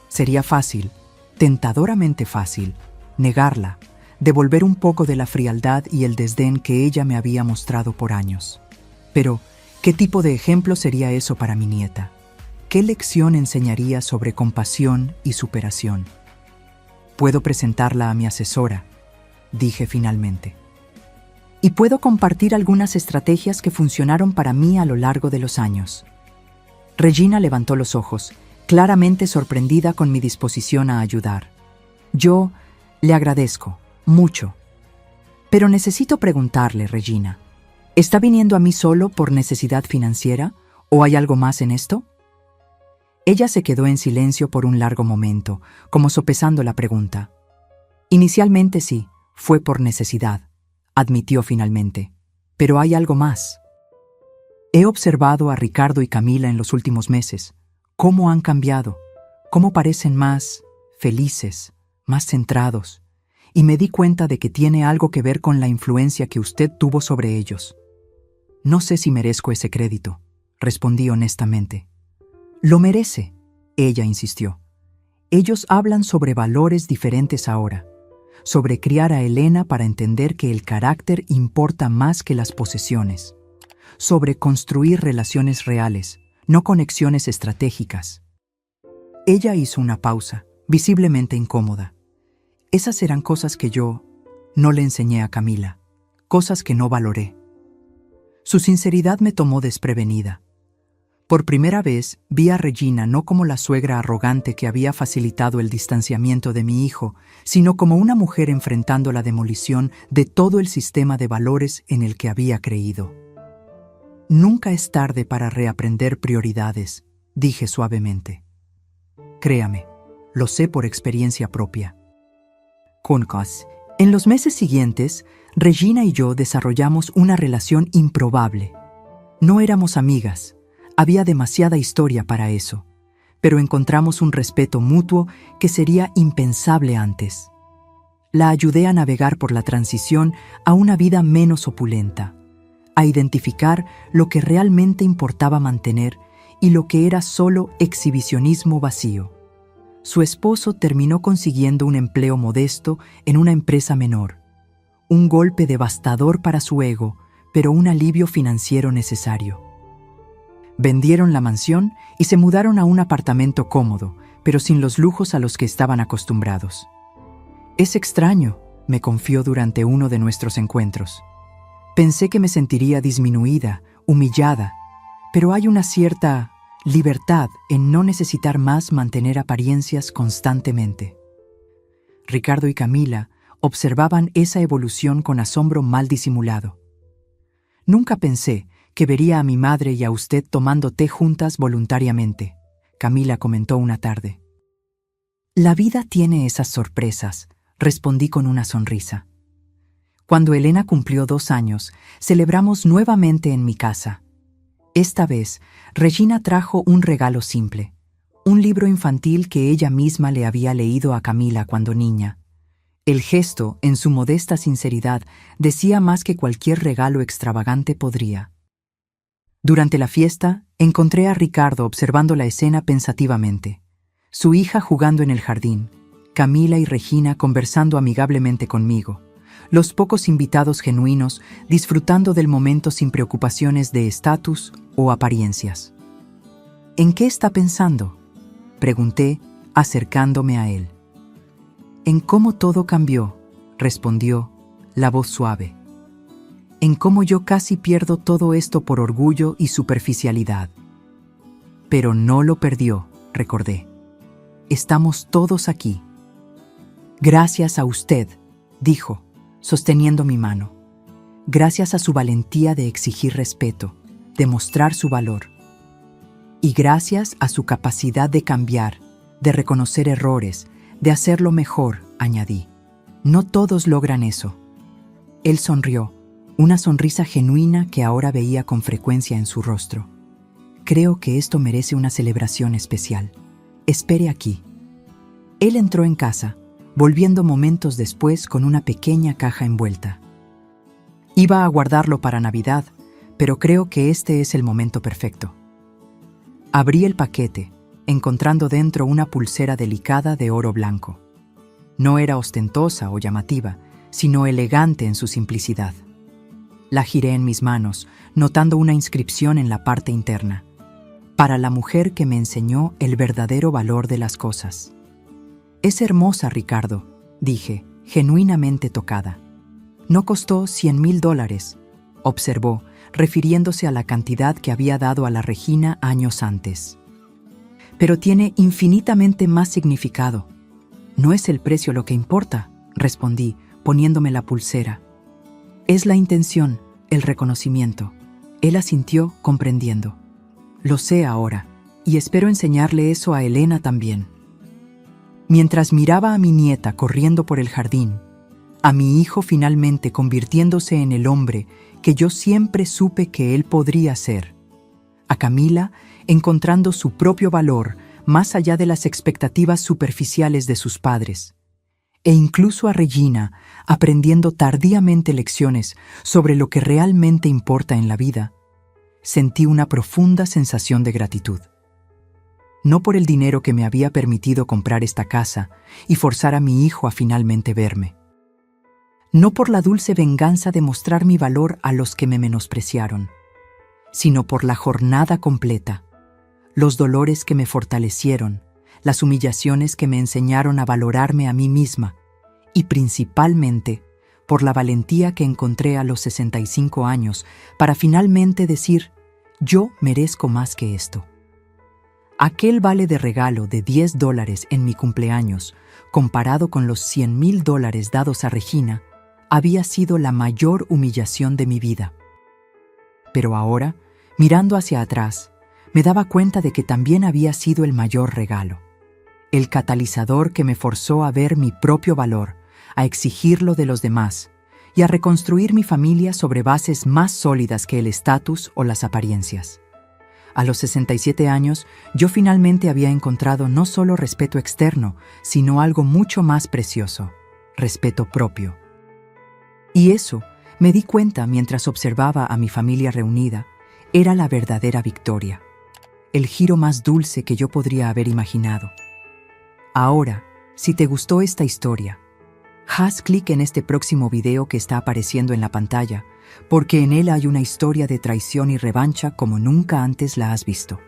Sería fácil, tentadoramente fácil, negarla, devolver un poco de la frialdad y el desdén que ella me había mostrado por años. Pero, ¿qué tipo de ejemplo sería eso para mi nieta? ¿Qué lección enseñaría sobre compasión y superación? Puedo presentarla a mi asesora, dije finalmente. Y puedo compartir algunas estrategias que funcionaron para mí a lo largo de los años. Regina levantó los ojos, claramente sorprendida con mi disposición a ayudar. Yo le agradezco, mucho. Pero necesito preguntarle, Regina, ¿está viniendo a mí solo por necesidad financiera o hay algo más en esto? Ella se quedó en silencio por un largo momento, como sopesando la pregunta. Inicialmente sí, fue por necesidad, admitió finalmente. Pero hay algo más. He observado a Ricardo y Camila en los últimos meses. Cómo han cambiado, cómo parecen más felices, más centrados. Y me di cuenta de que tiene algo que ver con la influencia que usted tuvo sobre ellos. No sé si merezco ese crédito, respondí honestamente. Lo merece, ella insistió. Ellos hablan sobre valores diferentes ahora, sobre criar a Elena para entender que el carácter importa más que las posesiones, sobre construir relaciones reales, no conexiones estratégicas. Ella hizo una pausa, visiblemente incómoda. Esas eran cosas que yo no le enseñé a Camila, cosas que no valoré. Su sinceridad me tomó desprevenida. Por primera vez vi a Regina no como la suegra arrogante que había facilitado el distanciamiento de mi hijo, sino como una mujer enfrentando la demolición de todo el sistema de valores en el que había creído. Nunca es tarde para reaprender prioridades, dije suavemente. Créame, lo sé por experiencia propia. Concas, en los meses siguientes, Regina y yo desarrollamos una relación improbable. No éramos amigas. Había demasiada historia para eso, pero encontramos un respeto mutuo que sería impensable antes. La ayudé a navegar por la transición a una vida menos opulenta, a identificar lo que realmente importaba mantener y lo que era solo exhibicionismo vacío. Su esposo terminó consiguiendo un empleo modesto en una empresa menor, un golpe devastador para su ego, pero un alivio financiero necesario. Vendieron la mansión y se mudaron a un apartamento cómodo, pero sin los lujos a los que estaban acostumbrados. Es extraño, me confió durante uno de nuestros encuentros. Pensé que me sentiría disminuida, humillada, pero hay una cierta libertad en no necesitar más mantener apariencias constantemente. Ricardo y Camila observaban esa evolución con asombro mal disimulado. Nunca pensé que vería a mi madre y a usted tomando té juntas voluntariamente, Camila comentó una tarde. La vida tiene esas sorpresas, respondí con una sonrisa. Cuando Elena cumplió 2 años, celebramos nuevamente en mi casa. Esta vez, Regina trajo un regalo simple, un libro infantil que ella misma le había leído a Camila cuando niña. El gesto, en su modesta sinceridad, decía más que cualquier regalo extravagante podría. Durante la fiesta, encontré a Ricardo observando la escena pensativamente. Su hija jugando en el jardín, Camila y Regina conversando amigablemente conmigo, los pocos invitados genuinos disfrutando del momento sin preocupaciones de estatus o apariencias. ¿En qué está pensando?, pregunté, acercándome a él. En cómo todo cambió, respondió, la voz suave. En cómo yo casi pierdo todo esto por orgullo y superficialidad. Pero no lo perdió, recordé. Estamos todos aquí. Gracias a usted, dijo, sosteniendo mi mano. Gracias a su valentía de exigir respeto, de mostrar su valor. Y gracias a su capacidad de cambiar, de reconocer errores, de hacerlo mejor, añadí. No todos logran eso. Él sonrió, una sonrisa genuina que ahora veía con frecuencia en su rostro. Creo que esto merece una celebración especial. Espere aquí. Él entró en casa, volviendo momentos después con una pequeña caja envuelta. Iba a guardarlo para Navidad, pero creo que este es el momento perfecto. Abrí el paquete, encontrando dentro una pulsera delicada de oro blanco. No era ostentosa o llamativa, sino elegante en su simplicidad. La giré en mis manos, notando una inscripción en la parte interna: para la mujer que me enseñó el verdadero valor de las cosas. Es hermosa, Ricardo, dije, genuinamente tocada. No costó $100,000, observó, refiriéndose a la cantidad que había dado a la Regina años antes. Pero tiene infinitamente más significado. No es el precio lo que importa, respondí, poniéndome la pulsera. Es la intención, el reconocimiento. Él asintió, comprendiendo. Lo sé ahora, y espero enseñarle eso a Elena también. Mientras miraba a mi nieta corriendo por el jardín, a mi hijo finalmente convirtiéndose en el hombre que yo siempre supe que él podría ser, a Camila encontrando su propio valor más allá de las expectativas superficiales de sus padres, e incluso a Regina aprendiendo tardíamente lecciones sobre lo que realmente importa en la vida, sentí una profunda sensación de gratitud. No por el dinero que me había permitido comprar esta casa y forzar a mi hijo a finalmente verme. No por la dulce venganza de mostrar mi valor a los que me menospreciaron, sino por la jornada completa, los dolores que me fortalecieron, las humillaciones que me enseñaron a valorarme a mí misma y principalmente por la valentía que encontré a los 65 años para finalmente decir: yo merezco más que esto. Aquel vale de regalo de $10 en mi cumpleaños, comparado con los $100,000 dados a Regina, había sido la mayor humillación de mi vida. Pero ahora, mirando hacia atrás, me daba cuenta de que también había sido el mayor regalo, el catalizador que me forzó a ver mi propio valor, a exigirlo de los demás y a reconstruir mi familia sobre bases más sólidas que el estatus o las apariencias. A los 67 años, yo finalmente había encontrado no solo respeto externo, sino algo mucho más precioso: respeto propio. Y eso, me di cuenta mientras observaba a mi familia reunida, era la verdadera victoria, el giro más dulce que yo podría haber imaginado. Ahora, si te gustó esta historia, haz clic en este próximo video que está apareciendo en la pantalla, porque en él hay una historia de traición y revancha como nunca antes la has visto.